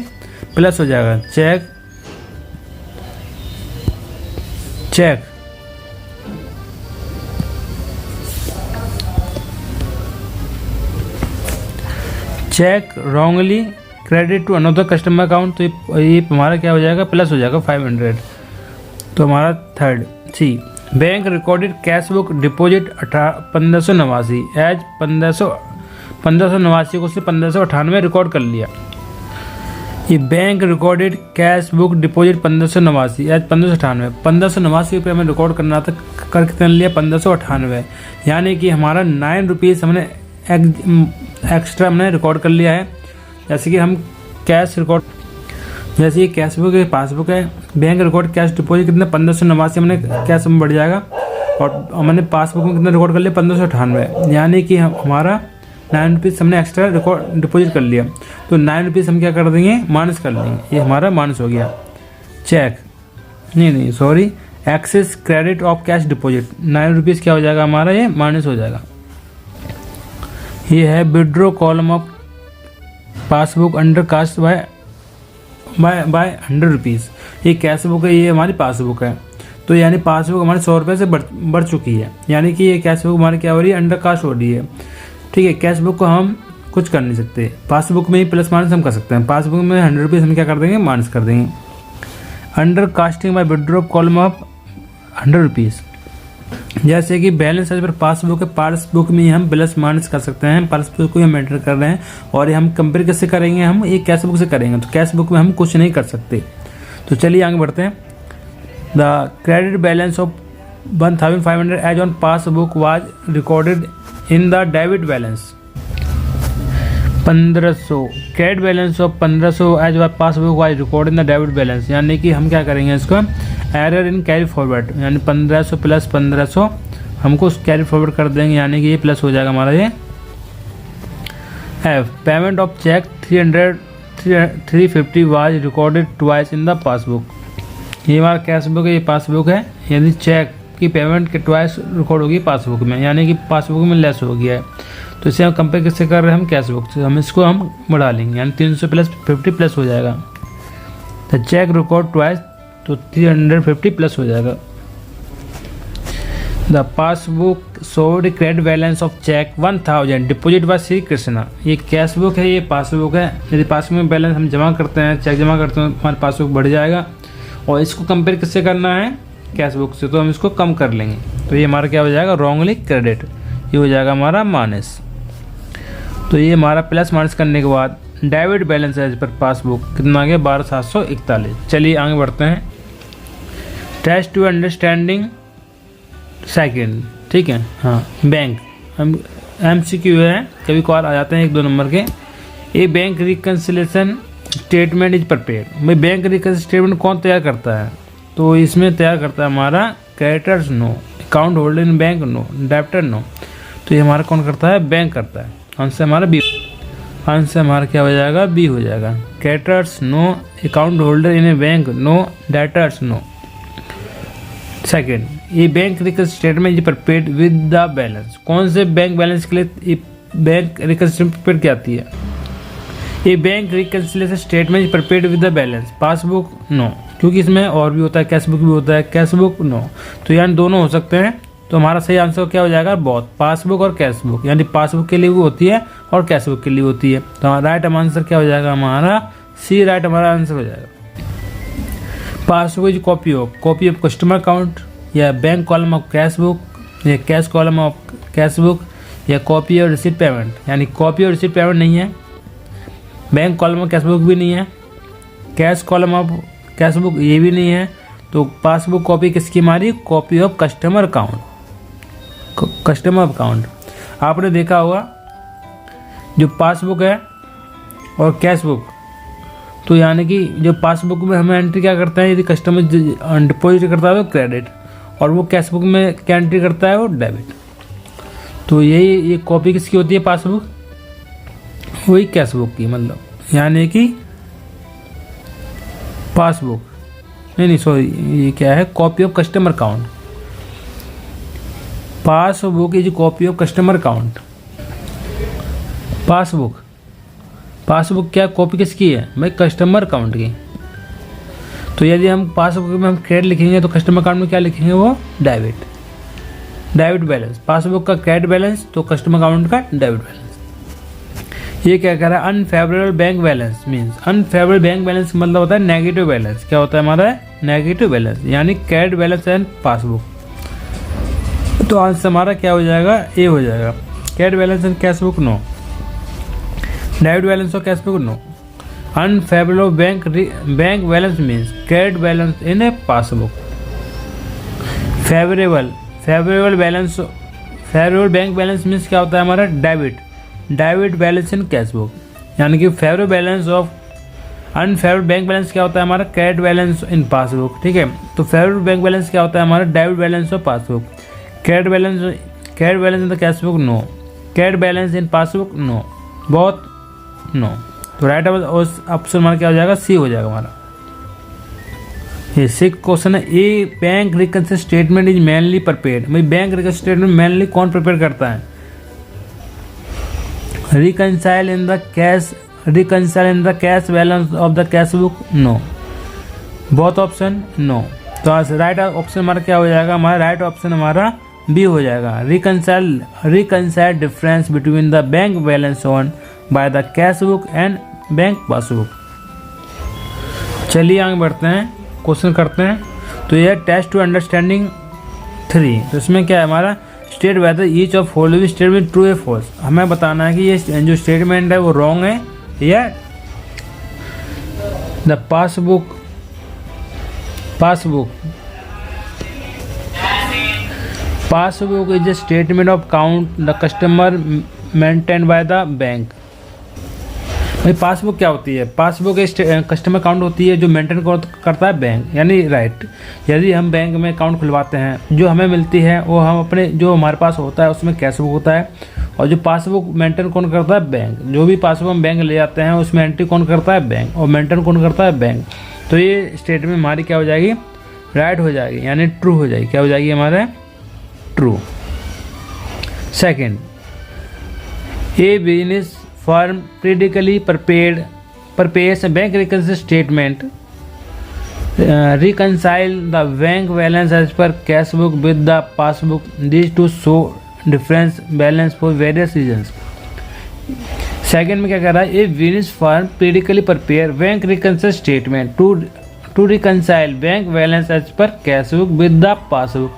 प्लस हो जाएगा। Cheque wrongly credit to another customer account. तो ये हमारा क्या हो जाएगा, प्लस हो जाएगा 500। तो हमारा 3rd C, bank recorded cash book deposit 1589 as 1589 को से 1598 रिकॉर्ड कर लिया। ये bank recorded cash book deposit 1589 as 1598। 1589 रुपये हमें रिकॉर्ड करना था, कर कितना लिया, 1598। यानी कि हमारा 9 रुपीज़ हमने एक्स्ट्रा हमने रिकॉर्ड कर लिया है। जैसे कि हम कैश रिकॉर्ड, जैसे ये कैश बुक है, पासबुक है, बैंक रिकॉर्ड कैश डिपॉजिट कितना 1589 हमने कैश में बढ़ जाएगा। और हमने पासबुक में कितना रिकॉर्ड कर लिया, 1598। यानी कि हमारा 9 रुपीज़ हमने एक्स्ट्रा रिकॉर्ड डिपॉजिट कर लिया। तो 9 रुपीज़ हम क्या कर देंगे, माइनस कर देंगे। ये हमारा माइनस हो गया। चेक नहीं sorry, excess credit of cash deposit 9 rupees क्या हो जाएगा हमारा, ये माइनस हो जाएगा। ये है withdraw column of passbook under cast by 100 rupees. ये कैश बुक है, ये हमारी पासबुक है। तो यानी पासबुक हमारे 100 रुपये से बढ़ चुकी है, यानी कि ये कैश बुक हमारी क्या हो रही है, अंडर कास्ट हो रही है। ठीक है, कैश बुक को हम कुछ कर नहीं सकते, पासबुक में ही प्लस माइनस हम कर सकते हैं। पासबुक में 100 रुपीज़ हम क्या कर देंगे, माइनस कर देंगे। Under casting by withdraw column of 100 rupees, जैसे कि बैलेंस एज पर पासबुक है, पासबुक में ही हम प्लस माइनस कर सकते हैं। पासबुक को हम एंटर कर रहे हैं और ये हम कंपेयर कैसे करेंगे, हम ये कैश बुक से करेंगे, तो कैश बुक में हम कुछ नहीं कर सकते। तो चलिए आगे बढ़ते हैं। The credit balance of 1500 as on passbook was recorded in the debit balance 1500, credit balance of 1500 as on passbook was recorded in the debit balance, यानी कि हम क्या करेंगे इसको, एरर इन कैरी फॉरवर्ड, यानी 1500 प्लस 1500 हमको कैरी फॉरवर्ड कर देंगे, यानी कि ये प्लस हो जाएगा हमारा ये। F payment of cheque 350 was recorded twice in the passbook, ये हमारा कैश बुक है, ये पासबुक है, यानी चेक की पेमेंट के ट्वाइस रिकॉर्ड होगी पासबुक में, यानी कि पासबुक में लेस हो गया है। तो इसे हम कंपेयर कैसे कर रहे हैं, हम कैश बुक से, हम इसको हम बढ़ा लेंगे, यानी 300 प्लस 50 प्लस हो जाएगा। द चेक रिकॉर्ड ट्वाइस, तो 350 प्लस हो जाएगा। The passbook showed credit balance of cheque 1000 deposit by Shri Krishna, ये कैश बुक है, ये पासबुक है। यदि पासबुक में बैलेंस हम जमा करते हैं, चेक जमा करते हैं, हमारे पासबुक बढ़ जाएगा। और इसको कंपेयर किससे करना है, कैश बुक से, तो हम इसको कम कर लेंगे, तो ये हमारा क्या हो जाएगा, रॉन्गली क्रेडिट, ये हो जाएगा हमारा माइनस। तो ये हमारा प्लस माइनस करने के बाद debit balance as per passbook कितना आ गया, 12741। चलिए आगे बढ़ते हैं। टेस्ट टू अंडरस्टैंडिंग सेकेंड, ठीक है, हाँ, बैंक हम MCQ है, कभी कभार आ जाते हैं 1-2 नंबर के। ये bank reconciliation statement is prepared, भाई बैंक रिकन्सिलेशन स्टेटमेंट कौन तैयार करता है, तो इसमें तैयार करता है हमारा creditors no, account holder in bank no, debtor no, तो ये हमारा कौन करता है, बैंक करता है। आंसर हमारा बी, आंसर हमारा क्या हो जाएगा, बी हो जाएगा। Creditors no, account holder in a bank no, debtors no. Second, ये bank reconciliation statement is prepared with the balance, कौन से बैंक बैलेंस के लिए बैंक रिकन्सिलेशन प्रिपेयर की आती है, ये bank reconciliation statement prepared with the balance, passbook no, क्योंकि इसमें और भी होता है, कैश बुक भी होता है, कैश बुक नो, तो यानी दोनों हो सकते हैं। तो हमारा सही आंसर क्या हो जाएगा, बोथ, पासबुक और कैश बुक, यानी पासबुक के लिए भी होती है और कैश बुक के लिए होती है। तो हमारा राइट आंसर क्या हो जाएगा, हमारा सी राइट हमारा आंसर हो जाएगा। Passbook is copy of customer account, या bank column of cash book, या cash column of cash book, या कॉपी और रिसीट पेमेंट, यानी कॉपी और रिसीट पेमेंट नहीं है, bank column of cash book भी नहीं है, cash column of cash book ये भी नहीं है। तो पासबुक कॉपी किसकी हमारी, copy of customer account, customer account. आपने देखा होगा जो पासबुक है और कैश बुक, तो यानी कि जो पासबुक में हमें एंट्री क्या करता है, यदि कस्टमर डिपॉजिट करता है तो क्रेडिट, और वो कैश बुक में क्या एंट्री करता है, वो डेबिट। तो ये कॉपी किसकी होती है, पासबुक, वही कैश बुक की, मतलब यानी कि पासबुक नहीं सॉरी, ये क्या है, copy of customer account, passbook is copy of customer account. Passbook क्या कॉपी किसकी है भाई, कस्टमर अकाउंट की। तो यदि हम पासबुक में हम क्रेडिट लिखेंगे तो कस्टमर अकाउंट में क्या लिखेंगे, वो डेबिट बैलेंस, पासबुक का क्रेडिट बैलेंस तो कस्टमर अकाउंट का डेबिट बैलेंस। ये क्या कह रहा है, unfavourable bank balance means, unfavourable bank balance मतलब होता है नेगेटिव बैलेंस, क्या होता है हमारा नेगेटिव बैलेंस, यानी क्रेडिट बैलेंस एंड पासबुक। तो आंसर हमारा क्या हो जाएगा, ए हो जाएगा। Credit balance and cash book no, debit balance और cash book no. Unfavourable bank balance means credit balance इन ए passbook. Favourable bank balance means क्या होता है हमारा, debit balance in cash book, यानी कि favourable balance of unfavourable bank balance क्या होता है हमारा, क्रेडिट बैलेंस इन पासबुक, ठीक है। तो फेवरेबल बैंक बैलेंस क्या होता है हमारा, debit balance of passbook. Credit balance in the cash book no, credit balance in passbook no, बहुत नो। तो राइट ऑप्शन हमारा क्या हो जाएगा, सी हो जाएगा हमारा। ये 6 क्वेश्चन है, a bank reconciliation statement is mainly prepared, भाई बैंक रिकन्सिलेशन स्टेटमेंट मेनली कौन प्रिपेयर करता है, reconcile in the cash balance of the cash book no, both option no। तो तो आज राइट ऑप्शन हमारा क्या हो जाएगा, हमारा राइट ऑप्शन हमारा बी हो जाएगा। Reconcile difference between the bank balance on by the cash book and bank passbook. चलिए आगे बढ़ते हैं, क्वेश्चन करते हैं। तो यह टेस्ट टू अंडरस्टैंडिंग 3, तो इसमें क्या है हमारा, state whether each of following statement true है फॉल्स। हमें बताना है कि ये जो स्टेटमेंट है वो रॉन्ग है या the passbook is a statement of count the customer maintained by the bank. भाई पासबुक क्या होती है, पासबुक कस्टमर अकाउंट होती है जो मेंटेन करता है बैंक, यानी राइट। यदि हम बैंक में अकाउंट खुलवाते हैं, जो हमें मिलती है वो हम अपने जो हमारे पास होता है उसमें कैश बुक होता है, और जो पासबुक मेंटेन कौन करता है, बैंक। जो भी पासबुक हम बैंक ले जाते हैं उसमें एंट्री कौन करता है, बैंक, और मेंटेन कौन करता है, बैंक। तो ये स्टेटमेंट हमारी क्या हो जाएगी, राइट हो जाएगी, यानी ट्रू हो जाएगी। क्या हो जाएगी हमारे, true. Second, A business firm periodically prepares a bank reconciliation statement, reconcile the bank balance as per cash book with the passbook, these to show difference balance for various reasons। Second में क्या कर रहा है, a business firm periodically prepare bank reconciliation statement to reconcile bank balance as per cash book with the passbook,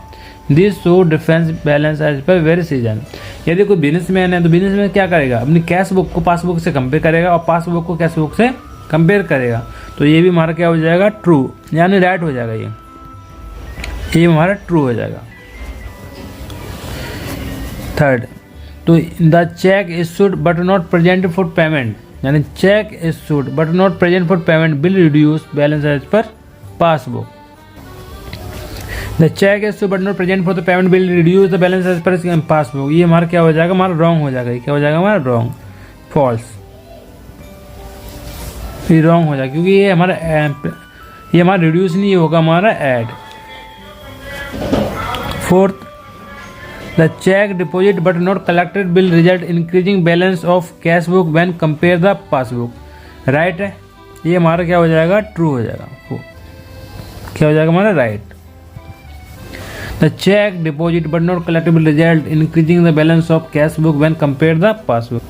this show difference balance as per various reason. यदि कोई बिजनेसमैन है तो बिजनेसमैन क्या करेगा, अपनी कैश बुक को पासबुक से कंपेयर करेगा और पासबुक को कैश बुक से कंपेयर करेगा। तो ये भी हमारा क्या हो जाएगा, ट्रू, यानी राइट हो जाएगा। ये हमारा ट्रू हो जाएगा। थर्ड, तो the cheque issued but not present for payment, यानी cheque issued but not present for payment will reduce balance as per passbook. The cheque is but not present for the payment will reduce the balance as per passbook. ये हमारा क्या हो जाएगा, हमारा रॉन्ग हो जाएगा। ये क्या हो जाएगा हमारा, रॉन्ग, फॉल्स। ये रॉन्ग हो जाएगा क्योंकि ये हमारा रिड्यूस नहीं होगा, हमारा add. Fourth, the cheque deposit but not collected will result increasing balance of cash book when compare the passbook. Right है, ये हमारा क्या हो जाएगा, ट्रू हो जाएगा। क्या हो जाएगा हमारा, right. The check deposit but not collected will result in increasing the balance of cash book when compared the passbook।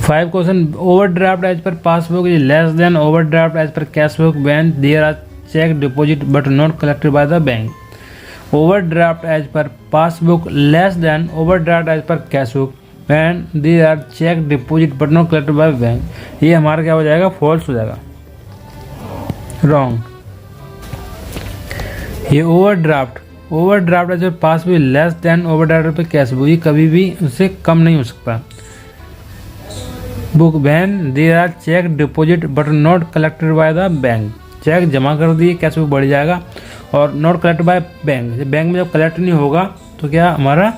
5 question, overdraft as per passbook is less than overdraft as per cash book when there are check deposit but not collected by the bank। Overdraft as per passbook less than overdraft as per cash book when there are check deposit but not collected by bank। ये हमारा क्या हो जाएगा, फॉल्स हो जाएगा, रॉन्ग। ये ओवरड्राफ्ट है जो पास भी लेस देन ओवरड्राफ्ट पे कैश बुक, ये कभी भी उससे कम नहीं हो सकता। Book when there are cheque deposit but not collected by the bank, cheque जमा कर दिए कैश बुक बढ़ जाएगा, और not collected by bank, bank में जब कलेक्ट नहीं होगा तो क्या हमारा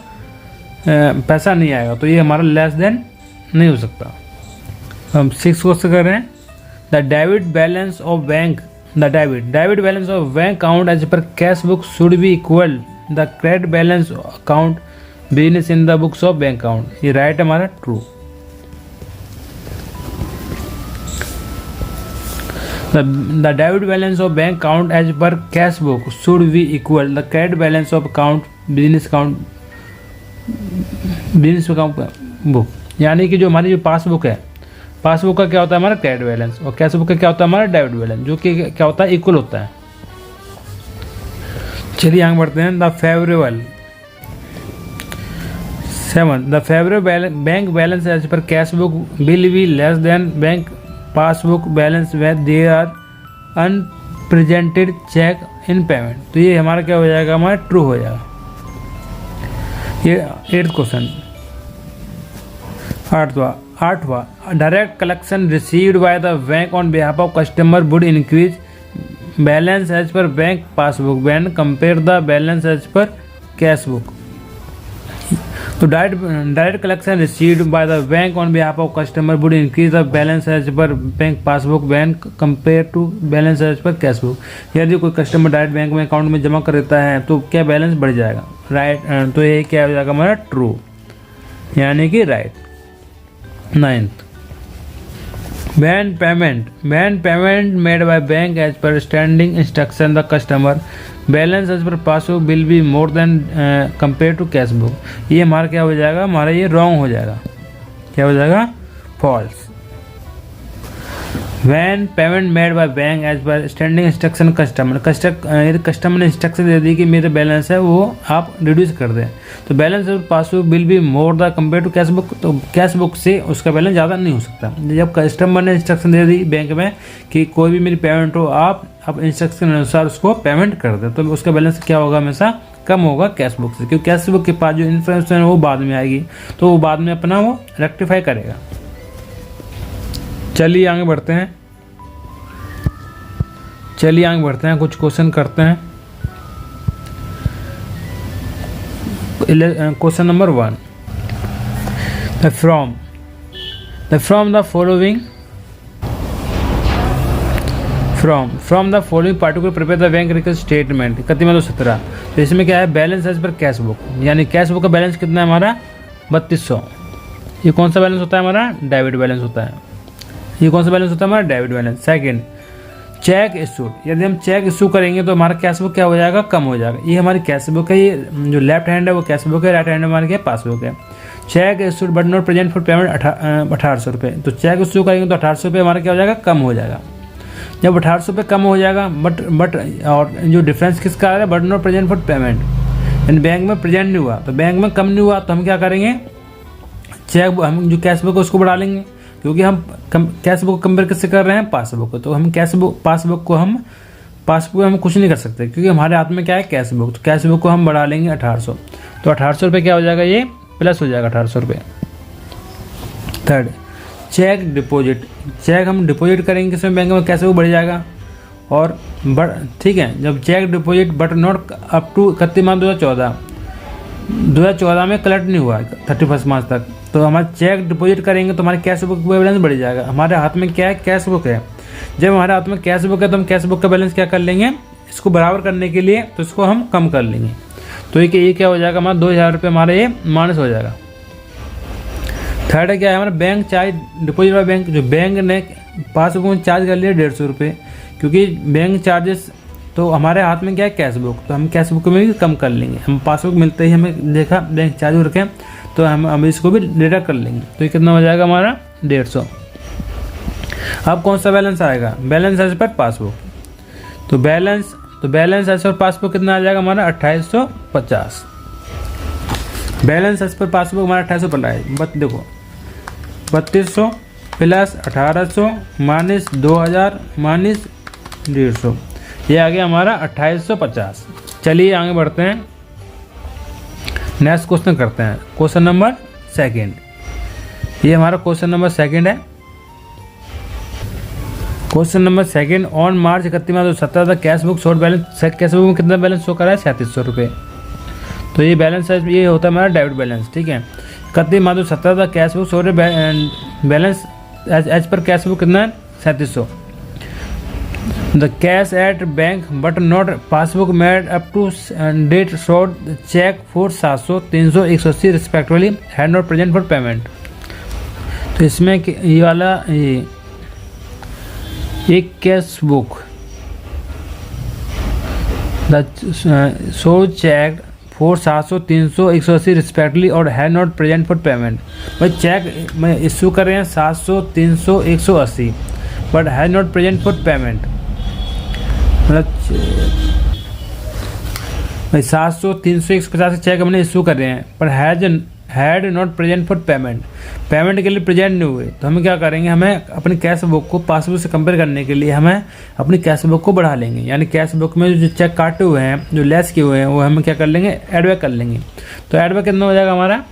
पैसा नहीं आएगा, तो ये हमारा लेस देन नहीं हो सकता। हम 6 क्वेश्चन कर रहे हैं। The debit balance of bank, the debit balance of bank account as per cash book should be equal the credit balance account business in the books of bank account। ये राइट हमारा, true. the debit balance of bank account as per cash book should be equal the credit balance of account business account book, यानी कि जो हमारी जो पासबुक है, पासबुक का क्या होता है हमारा क्रेडिट बैलेंस, और कैश बुक का क्या होता है हमारा डेबिट बैलेंस, जो कि क्या होता है, इक्वल होता है। चलिए आगे बढ़ते हैं। The favourable 7, the favourable bank balance as per cash book will be less than bank passbook balance when there are unpresented cheque in payment. तो ये हमारा क्या हो जाएगा, हमारा ट्रू हो जाएगा। ये 8th क्वेश्चन। आठवां, direct collection received by the bank on behalf of customer would increase balance as per bank passbook when compare the balance as per cash book. तो direct collection received by the bank on behalf of customer would increase the balance as per bank passbook when compare to balance as per cash book. यदि कोई कस्टमर डायरेक्ट बैंक में अकाउंट में जमा कर देता है तो क्या बैलेंस बढ़ जाएगा, राइट। तो ये क्या हो जाएगा हमारा, ट्रू, यानी कि right. 9th, When payment made by bank as per standing instruction, the customer balance as per passbook will be more than compared to cash book. ये हमारा क्या हो जाएगा, हमारा ये रॉन्ग हो जाएगा, क्या हो जाएगा, false. When payment made by bank as per standing instruction customer ने इंस्ट्रक्शन दे दी कि मेरे बैलेंस है वो आप रिड्यूस कर दें, तो balance passbook will be more the compare to cash book, तो कैश बुक से उसका बैलेंस ज़्यादा नहीं हो सकता. जब कस्टमर ने इंस्ट्रक्शन दे दी बैंक में कि कोई भी मेरी पेमेंट हो आप इंस्ट्रक्शन अनुसार उसको पेमेंट कर दें, तो उसका बैलेंस क्या होगा, हमेशा कम होगा कैश बुक से, क्योंकि कैश बुक के पास जो इन्फॉर्मेशन है वो बाद में आएगी, तो वो बाद में अपना वो रेक्टिफाई करेगा. चलिए आगे बढ़ते हैं, कुछ क्वेश्चन करते हैं. Question number 1, from the following particular prepare the bank record statement 31/17. तो इसमें क्या है, balance as per cash book, यानी कैश बुक का बैलेंस कितना है हमारा 3200. ये कौन सा बैलेंस होता है हमारा, डेबिट बैलेंस होता है. ये कौन सा बैलेंस होता है हमारा, debit balance. Second, check issued, यदि हम चेक इशू करेंगे तो हमारा कैश बुक क्या हो जाएगा, कम हो जाएगा. ये हमारी कैश बुक है, ये जो लेफ्ट हैंड है वो कैश बुक है, राइट हैंड हमारे क्या पासबुक है. Check issued but not present for payment 1800 रुपये. तो चेक इशू करेंगे तो 1800 रुपये हमारा क्या हो जाएगा, कम हो जाएगा. जब 1800 रुपये कम हो जाएगा, बट और जो डिफरेंस किसका आ रहा है, but not present for payment, यानी बैंक में प्रेजेंट नहीं हुआ, तो बैंक में कम नहीं हुआ, तो हम क्या करेंगे, चेक हम जो कैश बुक है उसको बढ़ा लेंगे, क्योंकि हम कैश बुक कंपेयर किससे कर रहे हैं, पासबुक को. तो हम पासबुक को हम कुछ नहीं कर सकते, क्योंकि हमारे हाथ में क्या है, कैश बुक. तो कैश बुक को हम बढ़ा लेंगे 1800, तो 1800 रुपये क्या हो जाएगा, ये प्लस हो जाएगा 1800 रुपये. थर्ड, चेक डिपॉजिट, चेक हम डिपॉजिट करेंगे किसमें, बैंक में, कैश बुक बढ़ जाएगा. और ठीक है, जब cheque deposit but not up to 31 March 2014 में कलेक्ट नहीं हुआ 31 मार्च तक, तो हमारा चेक डिपॉजिट करेंगे तो हमारे कैश बुक का बैलेंस बढ़ जाएगा. हमारे हाथ में क्या है, कैश बुक है. जब हमारे हाथ में कैश बुक है तो हम कैश बुक का बैलेंस क्या कर लेंगे, इसको बराबर करने के लिए तो इसको हम कम कर लेंगे. तो ये क्या हो जाएगा, हमारा 2000 रुपये हमारा ये माइनस हो जाएगा. थर्ड है क्या है, हमारा बैंक चार्ज डिपॉजिट वाला बैंक, जो बैंक ने पासबुक में चार्ज कर लिया 150 रुपये, क्योंकि बैंक चार्जेस, तो हमारे हाथ में क्या है, कैश बुक, तो हम कैश बुक में भी कम कर लेंगे. हम पासबुक मिलते ही हमें देखा बैंक चार्ज हो रखे, तो हम इसको भी डिडक्ट कर लेंगे. तो ये कितना हो जाएगा हमारा 150. अब कौन सा बैलेंस आएगा, बैलेंस एज पर पासबुक. तो बैलेंस एज पर पासबुक कितना आ जाएगा हमारा 2850. बैलेंस एज पर पासबुक हमारा 2850. देखो 3200 प्लस 1800 माइनस 2000 माइनस 150, ये आ गया हमारा 2850. चलिए आगे बढ़ते हैं, नेक्स्ट क्वेश्चन करते हैं. क्वेश्चन नंबर 2, ये हमारा क्वेश्चन नंबर 2 है. Question number 2, on March 31/17 the cash book short balance, cash book में कितना बैलेंस शो कर रहा है, 3700 रुपये. तो ये बैलेंस है, ये होता है हमारा डेबिट बैलेंस. ठीक है, 31/17 the cash book short balance as per cash book कितना है, 3700. The cash at bank but not passbook made up to date showed check for 700, 300, 180 respectively had not present for payment. तो इसमें ये वाला एक cash book the show cheque for 700, 300, 180 respectively और had not present for payment. भाई चेक में इशू कर रहे हैं 700, 300, 180 but had not present for payment. मतलब 700, 300, 150 चेक हमने इशू कर रहे हैं, पर had not present for payment के लिए प्रेजेंट नहीं हुए. तो हम क्या करेंगे, हमें अपनी कैश बुक को पासबुक से कंपेयर करने के लिए हमें अपनी कैश बुक को बढ़ा लेंगे. यानी कैश बुक में जो चेक काटे हुए हैं, जो लेस किए हुए हैं, वो हम क्या कर लेंगे, एड बैक कर लेंगे. तो एड बैक कितना हो जाएगा हमारा,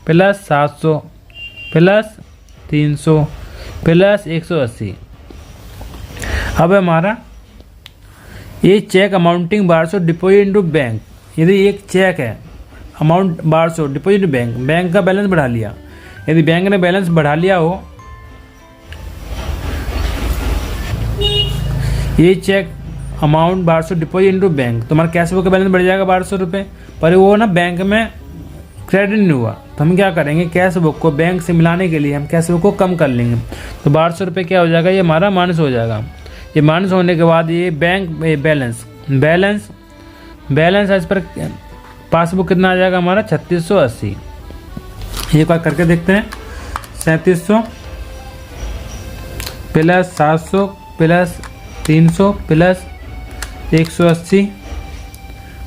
प्लस 700 प्लस 300 प्लस 180. अब हमारा ये cheque amounting 1200 deposit into bank. यदि एक चेक है अमाउंट 1200 डिपॉजिट बैंक का बैलेंस बढ़ा लिया, यदि बैंक ने बैलेंस बढ़ा लिया हो, ये cheque amount 1200 deposit into bank, तो हमारा कैश बुक का बैलेंस बढ़ जाएगा 1200 रुपये. पर वो ना बैंक में क्रेडिट नहीं हुआ तो हम क्या करेंगे, कैश बुक को बैंक से मिलाने के लिए हम कैश बुक को कम कर लेंगे। तो 1200 क्या हो जाएगा, ये हमारा माइनस हो जाएगा। ये माइनस होने के बाद ये bank balance as per passbook कितना आ जाएगा हमारा 3680। एक बार करके देखते हैं, 3700 प्लस 700 प्लस 300 प्लस 180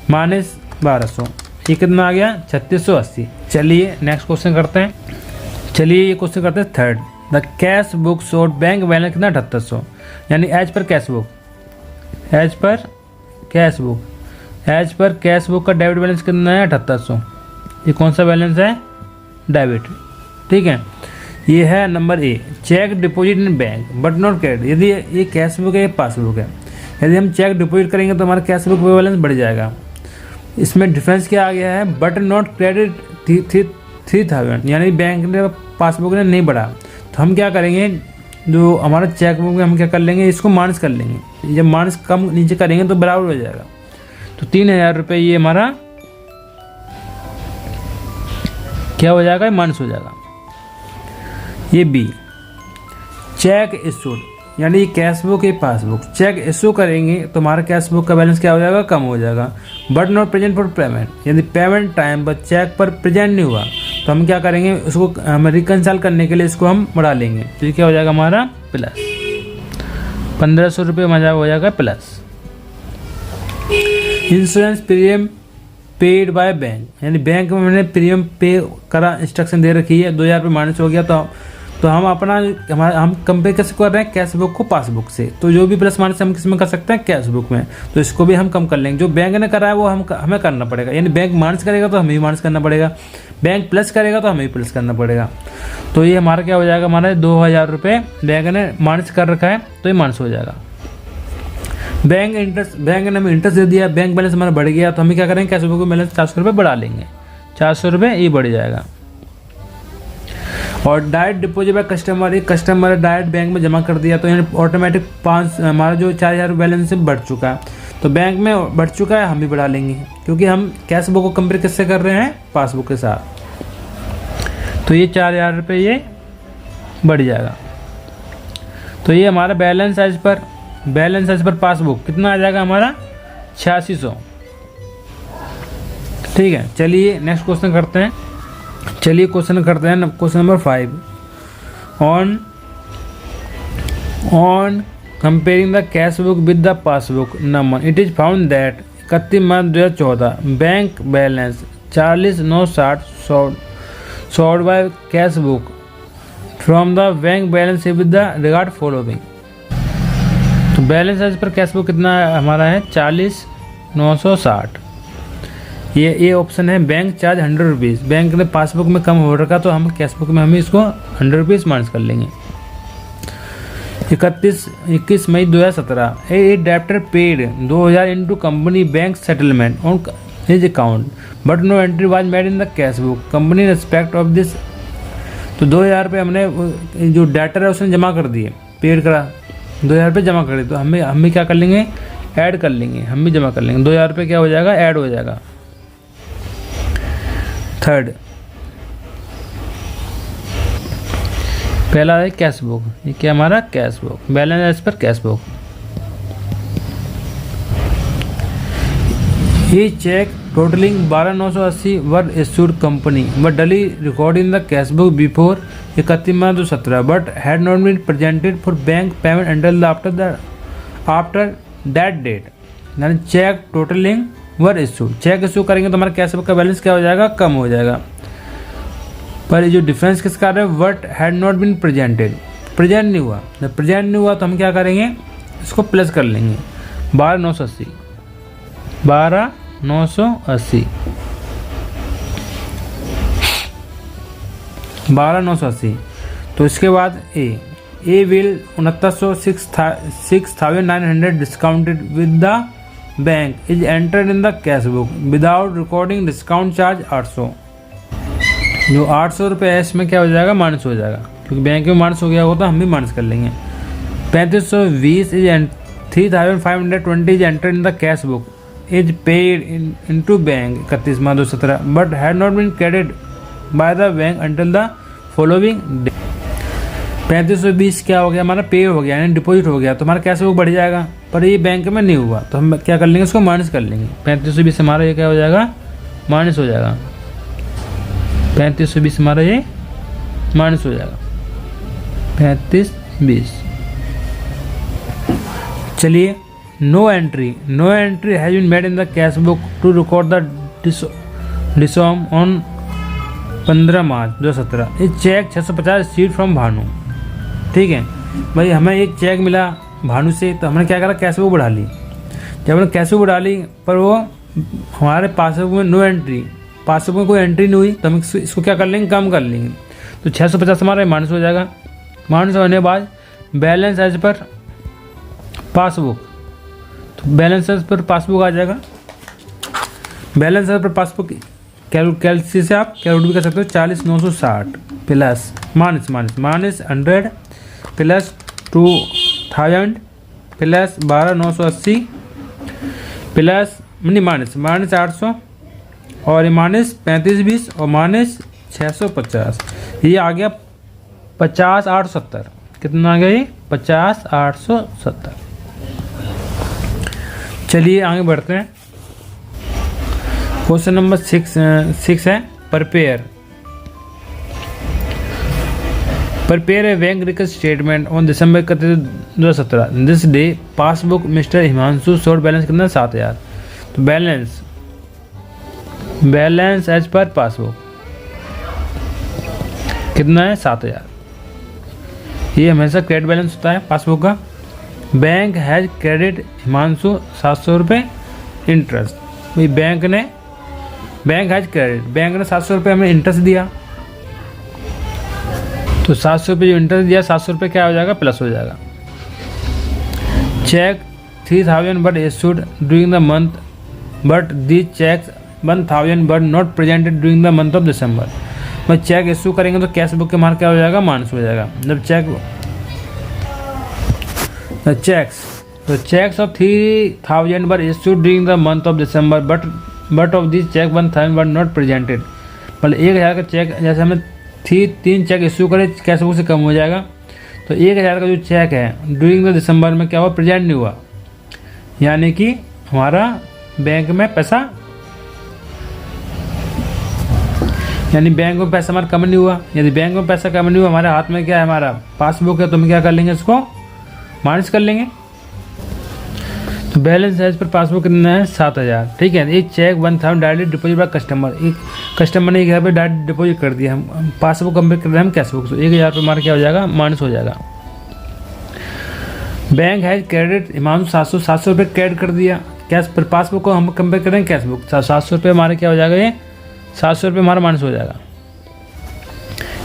माइनस 1200, ये कितना आ गया 3680। चलिए नेक्स्ट क्वेश्चन करते हैं। चलिए ये क्वेश्चन करते हैं third. The cash book showed bank balance कितना 7800, यानी एज पर कैश बुक का डेबिट बैलेंस कितना है 7800। ये कौन सा बैलेंस है, डेबिट, ठीक है। ये है number A, cheque deposit in bank but not credit. यदि ये कैश बुक है, ये पासबुक है, यदि हम चेक डिपॉजिट करेंगे तो हमारा कैश बुक बैलेंस बढ़ जाएगा। इसमें डिफरेंस क्या आ गया है, बट नॉट क्रेडिट 3000, यानी बैंक ने पासबुक ने नहीं बढ़ा। तो हम क्या करेंगे, जो हमारा चेक बुक में हम क्या कर लेंगे, इसको माइनस कर लेंगे। जब माइनस कम नीचे करेंगे तो बराबर हो जाएगा। तो 3000 रुपये ये हमारा क्या हो जाएगा, माइनस हो जाएगा। ये बी, चेक इशूड, यानी ये कैश बुक, ये पासबुक। चेक इशू करेंगे तो हमारा कैश बुक का बैलेंस क्या हो जाएगा, कम हो जाएगा। But not present for payment, यदि पेमेंट टाइम पर चेक पर प्रेजेंट नहीं हुआ तो हम क्या करेंगे, उसको हम रिकनसाइल करने के लिए इसको हम बढ़ा लेंगे। तो ये क्या हो जाएगा हमारा प्लस 1500 रुपये मजा हो जाएगा plus. Insurance premium paid by bank, यानी बैंक में मैंने प्रीमियम पे करा, इंस्ट्रक्शन दे रखी है, 2000 रुपये माइनस हो गया। तो हम कंपेयर कैसे कर रहे हैं, कैश बुक को पासबुक से। तो जो भी प्लस माइनस हम किस में कर सकते हैं, कैश बुक में। तो इसको भी हम कम कर लेंगे। जो बैंक ने करा है वो हमें करना पड़ेगा, यानी बैंक माइनस करेगा तो हमें ही माइनस करना पड़ेगा, बैंक प्लस करेगा तो हमें ही प्लस करना पड़ेगा। तो ये हमारा क्या हो जाएगा, हमारा 2000 रुपये बैंक ने माइनस कर रखा है तो ये माइनस हो जाएगा। बैंक ने हमें इंटरेस्ट दे दिया, बैंक बैलेंस हमारा बढ़ गया, तो हमें क्या करेंगे, कैश बुक का बैलेंस 400 रुपये बढ़ा लेंगे। 400 रुपये ये बढ़ जाएगा। और direct deposit by customer direct bank में जमा कर दिया तो यानी ऑटोमेटिक हमारा जो 4000 बैलेंस से बढ़ चुका है। तो बैंक में बढ़ चुका है, हम भी बढ़ा लेंगे, क्योंकि हम कैश बुक को कंपेयर किससे कर रहे हैं, पासबुक के साथ। तो ये 4000 रुपये ये बढ़ जाएगा। तो ये हमारा बैलेंस एज पर पासबुक कितना आ जाएगा हमारा 8600, ठीक है। चलिए नेक्स्ट क्वेश्चन करते हैं। Question number 5। On comparing the cash book with the passbook number, it is found that 31 March 2014 bank balance 40,960 showed by cash book from the bank balance with the regard following. तो balance as per cash book कितना हमारा है 40,960। ये ऑप्शन है। बैंक चार्ज 100 रुपीज़, बैंक ने पासबुक में कम हो रखा तो हम कैश बुक में हम इसको 100 रुपीज़ माइनस कर लेंगे। 21 May 2017 a debtor paid 2000 into company bank settlement on his account but no entry was made in the cash book company respect of this. तो 2000 रुपये हमने जो डेटर है उसने जमा कर दिए, पेड करा 2000 रुपये जमा कर दिए। तो हम भी क्या कर लेंगे, ऐड कर लेंगे, हम भी जमा कर लेंगे। 2000 रुपये क्या हो जाएगा, ऐड हो जाएगा। थर्ड, पहला है कैश बुक। ये क्या हमारा cash book, balance as per cash book. ये cheque totalling 12,980 were issued company but duly record in the cash book before 31 March 2017 but had not been presented for bank payment until after that date. यानी cheque totalling were issue, cheque issue करेंगे तो हमारा कैश बुक का बैलेंस क्या हो जाएगा, कम हो जाएगा। पर ये जो डिफरेंस किसका है, what had not been presented, present नहीं हुआ। जब प्रेजेंट नहीं हुआ तो हम क्या करेंगे, इसको प्लस कर लेंगे 12,980 12,980। तो इसके बाद a bill 69,900 discounted with the bank is entered in the cash book without recording discount charge 800। जो 800 रुपये है इसमें क्या हो जाएगा, माइनस हो जाएगा, क्योंकि बैंक में माइनस हो गया होगा तो हम भी माइनस कर लेंगे। 3520 is 3,520 is entered in the cash book is paid into bank 31/2/17 but had not been credit by the bank until the following day. 3520 क्या हो गया हमारा, पे हो गया यानी डिपॉजिट हो गया, तो हमारा कैश बुक बढ़ जाएगा, पर ये बैंक में नहीं हुआ, तो हम क्या कर लेंगे, इसको माइनस कर लेंगे। 3520 हमारा ये क्या हो जाएगा, माइनस हो जाएगा। 3520 हमारा ये माइनस हो जाएगा 3520। चलिए, no entry has been made in the cash book to record the dishonour on 15 March 2017 ये चेक 650 रिसीव्ड फ्रॉम भानु। ठीक है भाई, हमें एक चेक मिला भानु से, तो हमने क्या करा, कैश बुक बढ़ा ली। जब हमने कैश बुक बढ़ा ली पर वो हमारे पासबुक में नो एंट्री, पासबुक में कोई एंट्री नहीं हुई, तो हम इसको क्या कर लेंगे, कम कर लेंगे। तो 650 हमारा माइनस हो जाएगा। माइनस होने के बाद बैलेंस एज पर पासबुक, तो बैलेंस एज पर पासबुक आ जाएगा। बैलेंस एज पर पासबुक कैलसी से आप कैलकुलेट भी कर सकते हो। 40,960 plus minus 100 plus 2000 plus 12,980 plus minus 800 और माइनस 3520 और माइनस 650, ये आ गया 50,870। कितना आ गया ये, 50,870। चलिए आगे बढ़ते हैं। क्वेश्चन नंबर 6 है, prepare a bank record statement on December 31, 2017 this day passbook mister Himanshu showed balance कितना, 7,000। तो बैलेंस एज पर पासबुक कितना है, 7,000। ये हमेशा क्रेडिट बैलेंस होता है पासबुक का। बैंक हैज क्रेडिट हिमांशु 700 रुपये इंटरेस्ट। भाई बैंक हैज क्रेडिट, बैंक ने 700 रुपये हमें इंटरेस्ट दिया, तो 700 रुपये जो इंटरेस्ट दिया 700 रुपये क्या हो जाएगा, प्लस हो जाएगा। Cheque 3,000 but issued during the month but the cheques 1,000 but not presented during the month of December. मैं चेक इशू करेंगे तो कैश बुक के मार्क क्या हो जाएगा, माइनस हो जाएगा। जब cheques of 3,000 were issued during the month of December but of this cheque 1,000 were not presented. मतलब 1,000 का चेक, जैसे हमने 3 चेक इशू करे कैश बुक से कम हो जाएगा, तो 1,000 का जो चेक है ड्यूरिंग द दिसंबर में क्या हुआ, प्रेजेंट नहीं हुआ, यानी कि हमारा बैंक में पैसा, यानी बैंक में पैसा हमारा कम नहीं हुआ। यदि बैंक में पैसा कम नहीं हुआ, हमारे हाथ में क्या है, हमारा पासबुक है, तो हम क्या कर लेंगे, इसको माइनस कर लेंगे। तो बैलेंस एज पर पासबुक कितना है, 7,000। ठीक है, एक cheque 1,000 direct deposit by customer, एक कस्टमर ने 1,000 रुपये डायरेक्ट डिपॉजिट कर दिया, हम पासबुक कंपेयर कर रहे हैं हम कैश बुक, तो 1,000 रुपये हमारा क्या हो जाएगा, माइनस हो जाएगा। बैंक हैज क्रेडिट हिमांशु 700 रुपये क्रेडिट कर दिया कैश पर, पासबुक को हम कंपेयर कर रहे हैं कैश बुक, 700 रुपये हमारे क्या हो जाएगा, ये 700 रुपये हमारा माइनस हो जाएगा।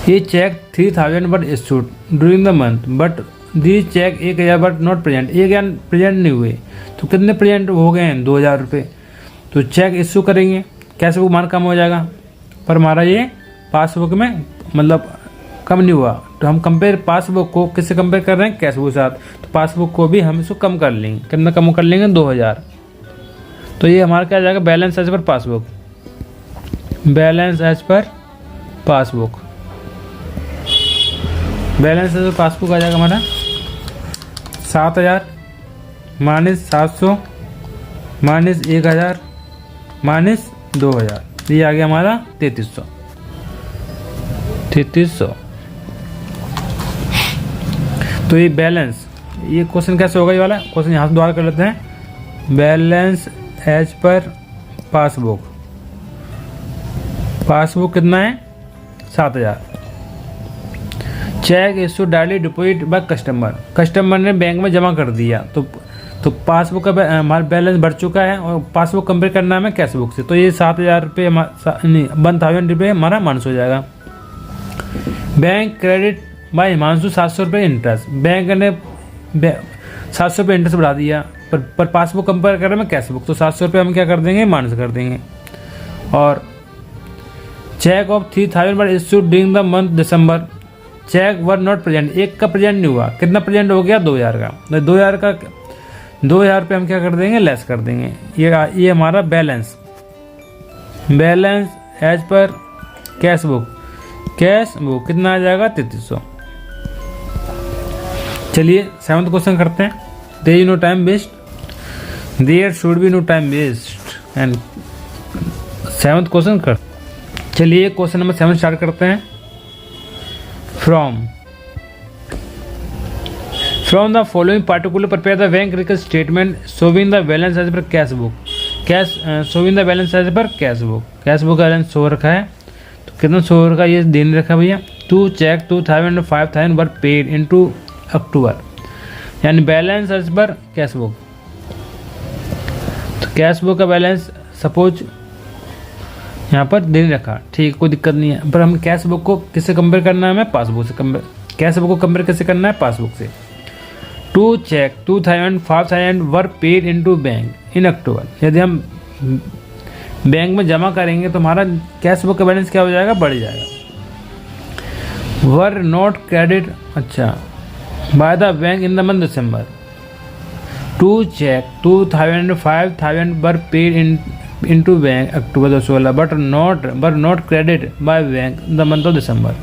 ये cheque 3,000 but issued during the month but the cheque 1,000 but not present, 1,000 present नहीं हुए, तो कितने प्रेजेंट हो गए हैं, 2,000 रुपये। तो चेक इशू करेंगे, कैश बुक हमारा कम हो जाएगा, पर हमारा ये पासबुक में मतलब कम नहीं हुआ, तो हम कंपेयर पासबुक को किससे कंपेयर कर रहे हैं, कैश बुक के साथ, तो पासबुक को भी हम इसको कम कर लेंगे। कितना कम कर लेंगे, 2,000। तो ये हमारा क्या आ जाएगा, balance as per passbook, balance as per passbook, balance as per passbook आ जाएगा हमारा 7,000 माइनस 700 माइनस 1,000 माइनस 2,000, ये आ गया हमारा 3300। तो ये बैलेंस, ये क्वेश्चन कैसे होगा, ये वाला क्वेश्चन यहाँ से दोबारा कर लेते हैं। Balance as per passbook, passbook कितना है, 7,000। Cheque issue directly deposit by customer ने बैंक में जमा कर दिया, तो पासबुक का हमारा बैलेंस बढ़ चुका है और पासबुक कंपेयर करना है हमें कैश बुक से, तो ये 7,000 रुपये 1,000 रुपये हमारा माइनस हो जाएगा। बैंक क्रेडिट बाय हिमांशु 700 रुपये इंटरेस्ट, बैंक ने 700 रुपये इंटरेस्ट बढ़ा दिया, पर पासबुक कंपेयर कर रहे हैं कैश बुक, तो 700 रुपये हम क्या कर देंगे, माइनस कर देंगे। और cheque of 3,000 were issued during the month December, cheque were not present, एक का प्रेजेंट नहीं हुआ, कितना प्रेजेंट हो गया, 2,000 का। 2,000 का 2,000 रुपये हम क्या कर देंगे, लेस कर देंगे। ये हमारा balance as per cash book कितना आ जाएगा, 3300। चलिए 7वां क्वेश्चन करते हैं। There is no time waste, there should be no time waste and 7वां क्वेश्चन कर। चलिए क्वेश्चन नंबर 7 स्टार्ट करते हैं। From the following particular prepare the bank record statement showing the balance as per cash book. Showing the balance as per cash book का बैलेंस शो रखा है, तो कितना शो रखा है ये दिन रखा है भैया। 2 check 2,000 5,000 were paid into October, यानी balance as per cash book. तो कैश बुक का बैलेंस सपोज यहाँ पर दिन रखा, ठीक, कोई दिक्कत नहीं है। पर हम कैश बुक को किससे कंपेयर करना है, हमें पासबुक से कंपेयर। कैश बुक को कंपेयर कैसे करना है, पासबुक से। 2 check 2,000 5,000 were paid into bank in October, यदि हम बैंक में जमा करेंगे तो हमारा कैश बुक का बैलेंस क्या हो जाएगा, बढ़ जाएगा। वर नॉट क्रेडिट, अच्छा, by the bank in the month December. 2 check 2,000 5,000 were paid into bank October 2016 but not credit by bank the month of December.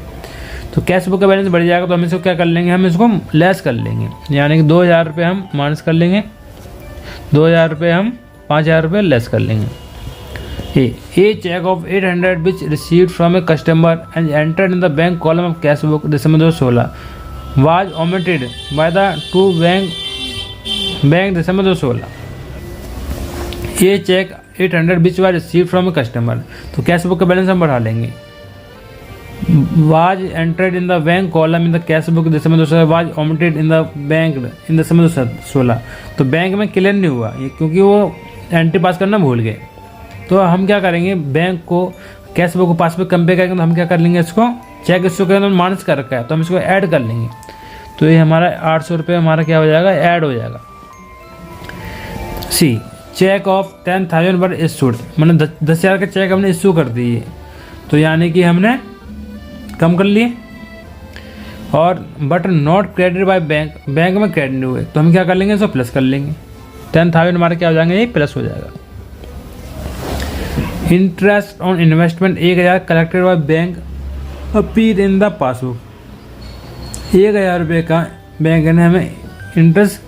तो कैश बुक का बैलेंस बढ़ जाएगा, तो हम इसको क्या कर लेंगे, हम इसको लेस कर लेंगे, यानी कि 2,000 रुपये हम माइनस कर लेंगे, 2,000 रुपये हम 5,000 रुपये लेस कर लेंगे। A cheque of 800 which received from a customer and entered in the bank column of cash book December 2016 was omitted by the to bank December 2016। ये cheque 800 which was received from a customer, तो कैश बुक का बैलेंस हम बढ़ा लेंगे। Was entered in the bank column in the cash book December 2016 was omitted in the bank in December 2016, तो बैंक में क्लियर नहीं हुआ ये, क्योंकि वो एंट्री पास करना भूल गए। तो हम क्या करेंगे, बैंक को कैश बुक को पास बुक कंपेयर करेंगे, तो हम क्या कर लेंगे, इसको चेक इसको करेंगे तो माइनस कर रखा है, तो हम इसको ऐड कर लेंगे। तो ये हमारा 800 रुपये हमारा क्या हो जाएगा, ऐड हो जाएगा। सी चेक ऑफ 10,000 वर इशूड, मैंने 10,000 के चेक हमने इशू कर दिए, तो यानी कि हमने कम कर लिए। और but not credit by bank में क्रेडिट नहीं हुए, तो हम क्या कर लेंगे, इसको प्लस कर लेंगे। 10,000 हमारे क्या हो जाएंगे, ये प्लस हो जाएगा। Interest on investment 1,000 collected by bank appear in the passbook. 1,000 रुपये का बैंक ने हमें इंटरेस्ट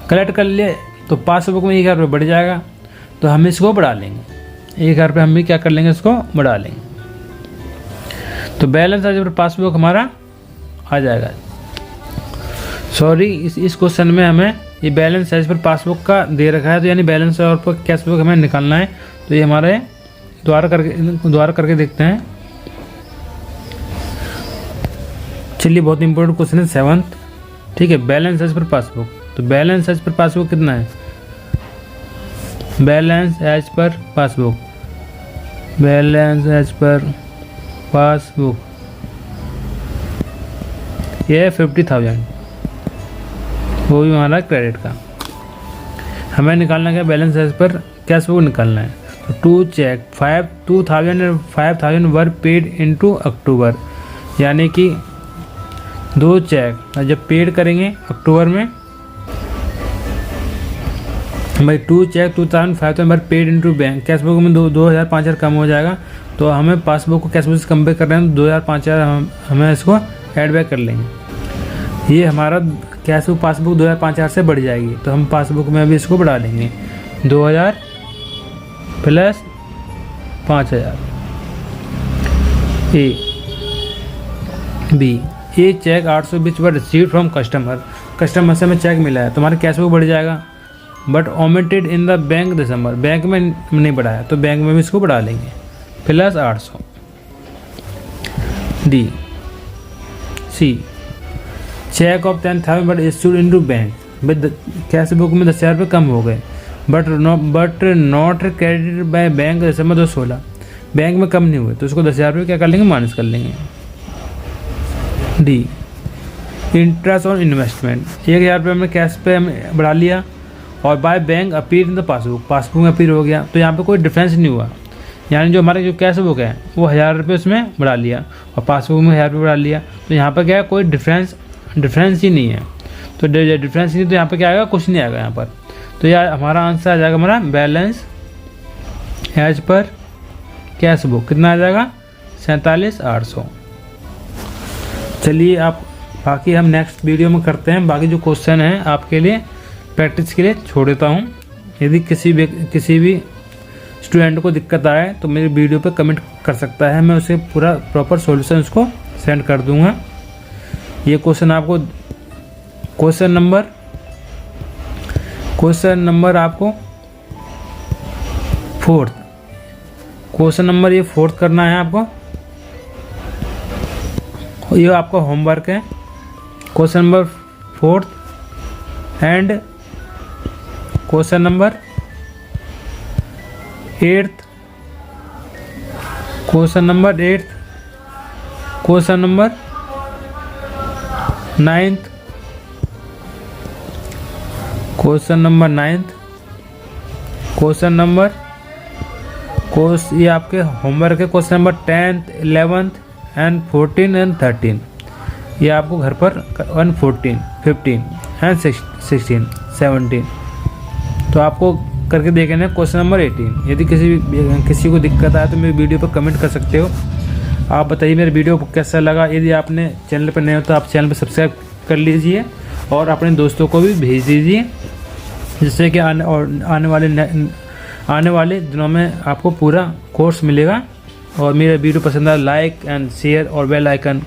कलेक्ट कर लिया, तो पासबुक में 1,000 रुपये बढ़ जाएगा, तो हम इसको बढ़ा लेंगे। 1,000 रुपये हम भी क्या कर लेंगे, इसको बढ़ा लेंगे। तो बैलेंस आज पर पासबुक हमारा आ जाएगा। सॉरी, इस क्वेश्चन में हमें ये बैलेंस एज पर पासबुक का दे रखा है, तो यानी बैलेंस और पर कैश बुक हमें निकालना है। तो ये हमारे द्वारा करके देखते हैं। चलिए, बहुत इंपॉर्टेंट क्वेश्चन है 7th, ठीक है। बैलेंस एज पर पासबुक, तो बैलेंस एज पर पासबुक कितना है, बैलेंस एज पर पासबुक ये 50,000, वो भी हमारा क्रेडिट का। हमें निकालना क्या, balance as per cash book निकालना है। तो 2 check 5,000 were paid into October, यानी कि 2 चेक जब पेड करेंगे अक्टूबर में, भाई 2 check 2,000 5,000 were paid into bank, cash book में 2,000 5,000 कम हो जाएगा, तो हमें पासबुक को कैश बुक से कंपेयर कर रहे हैं, तो 2,000 5,000 हमें इसको ऐड बैक कर लेंगे। ये हमारा कैश बुक पासबुक 2,000 5,000 से बढ़ जाएगी, तो हम पासबुक में अभी इसको बढ़ा लेंगे, 2,000 plus 5,000। A check 800 which were received from customer से हमें चेक मिला है, तो हमारा कैश बुक बढ़ जाएगा। But omitted in the bank December, bank में नहीं बढ़ाया, तो बैंक में भी इसको बढ़ा लेंगे, plus 800। C check of 10,000 but issued into bank, cash book में 10,000 रुपये कम हो गए, but not credited by bank December 2016, bank में कम नहीं हुए, तो उसको 10,000 रुपये क्या कर लेंगे, माइनस कर लेंगे। डी इंटरेस्ट ऑन इन्वेस्टमेंट, 1,000 रुपये हमने कैश पे हमें बढ़ा लिया, और by bank appear in the passbook में अपीयर हो गया, तो यहाँ पे कोई डिफरेंस नहीं हुआ, यानी जो हमारे जो कैश बुक है वो 1,000 रुपये उसमें बढ़ा लिया और पासबुक में 1,000 रुपये बढ़ा लिया, तो यहाँ पर क्या है, कोई डिफरेंस ही नहीं है। तो डिफरेंस नहीं, तो यहाँ पर क्या आएगा, कुछ नहीं आएगा यहाँ पर। तो यार हमारा आंसर आ जाएगा हमारा balance as per cash book कितना आ जाएगा 47,800। चलिए आप बाकी हम नेक्स्ट वीडियो में करते हैं। बाकी जो क्वेश्चन हैं आपके लिए प्रैक्टिस के लिए छोड़ देता हूँ। यदि किसी भी स्टूडेंट को दिक्कत आए तो मेरे वीडियो पे कमेंट कर सकता है, मैं उसे पूरा प्रॉपर सॉल्यूशन उसको सेंड कर दूंगा। ये क्वेश्चन आपको क्वेश्चन नंबर आपको फोर्थ क्वेश्चन नंबर ये फोर्थ करना है आपको। ये आपका होमवर्क है question number fourth and question number eighth, question number eighth, question number ninth, question number ninth, question number ये आपके होमवर्क है question number 10th, 11th and 14 and 13। ये आपको घर पर 1, 14, 15 एंड 16, 17 तो आपको करके देखना है। क्वेश्चन नंबर 18 यदि किसी को दिक्कत आए तो मेरे वीडियो पर कमेंट कर सकते हो। आप बताइए मेरे वीडियो कैसा लगा। यदि आपने चैनल पर नए हो तो आप चैनल पर सब्सक्राइब कर लीजिए और अपने दोस्तों को भी भेज दीजिए, जिससे कि आने वाले दिनों में आपको पूरा कोर्स मिलेगा। और मेरा वीडियो पसंद आए लाइक एंड शेयर और बेल आइकन का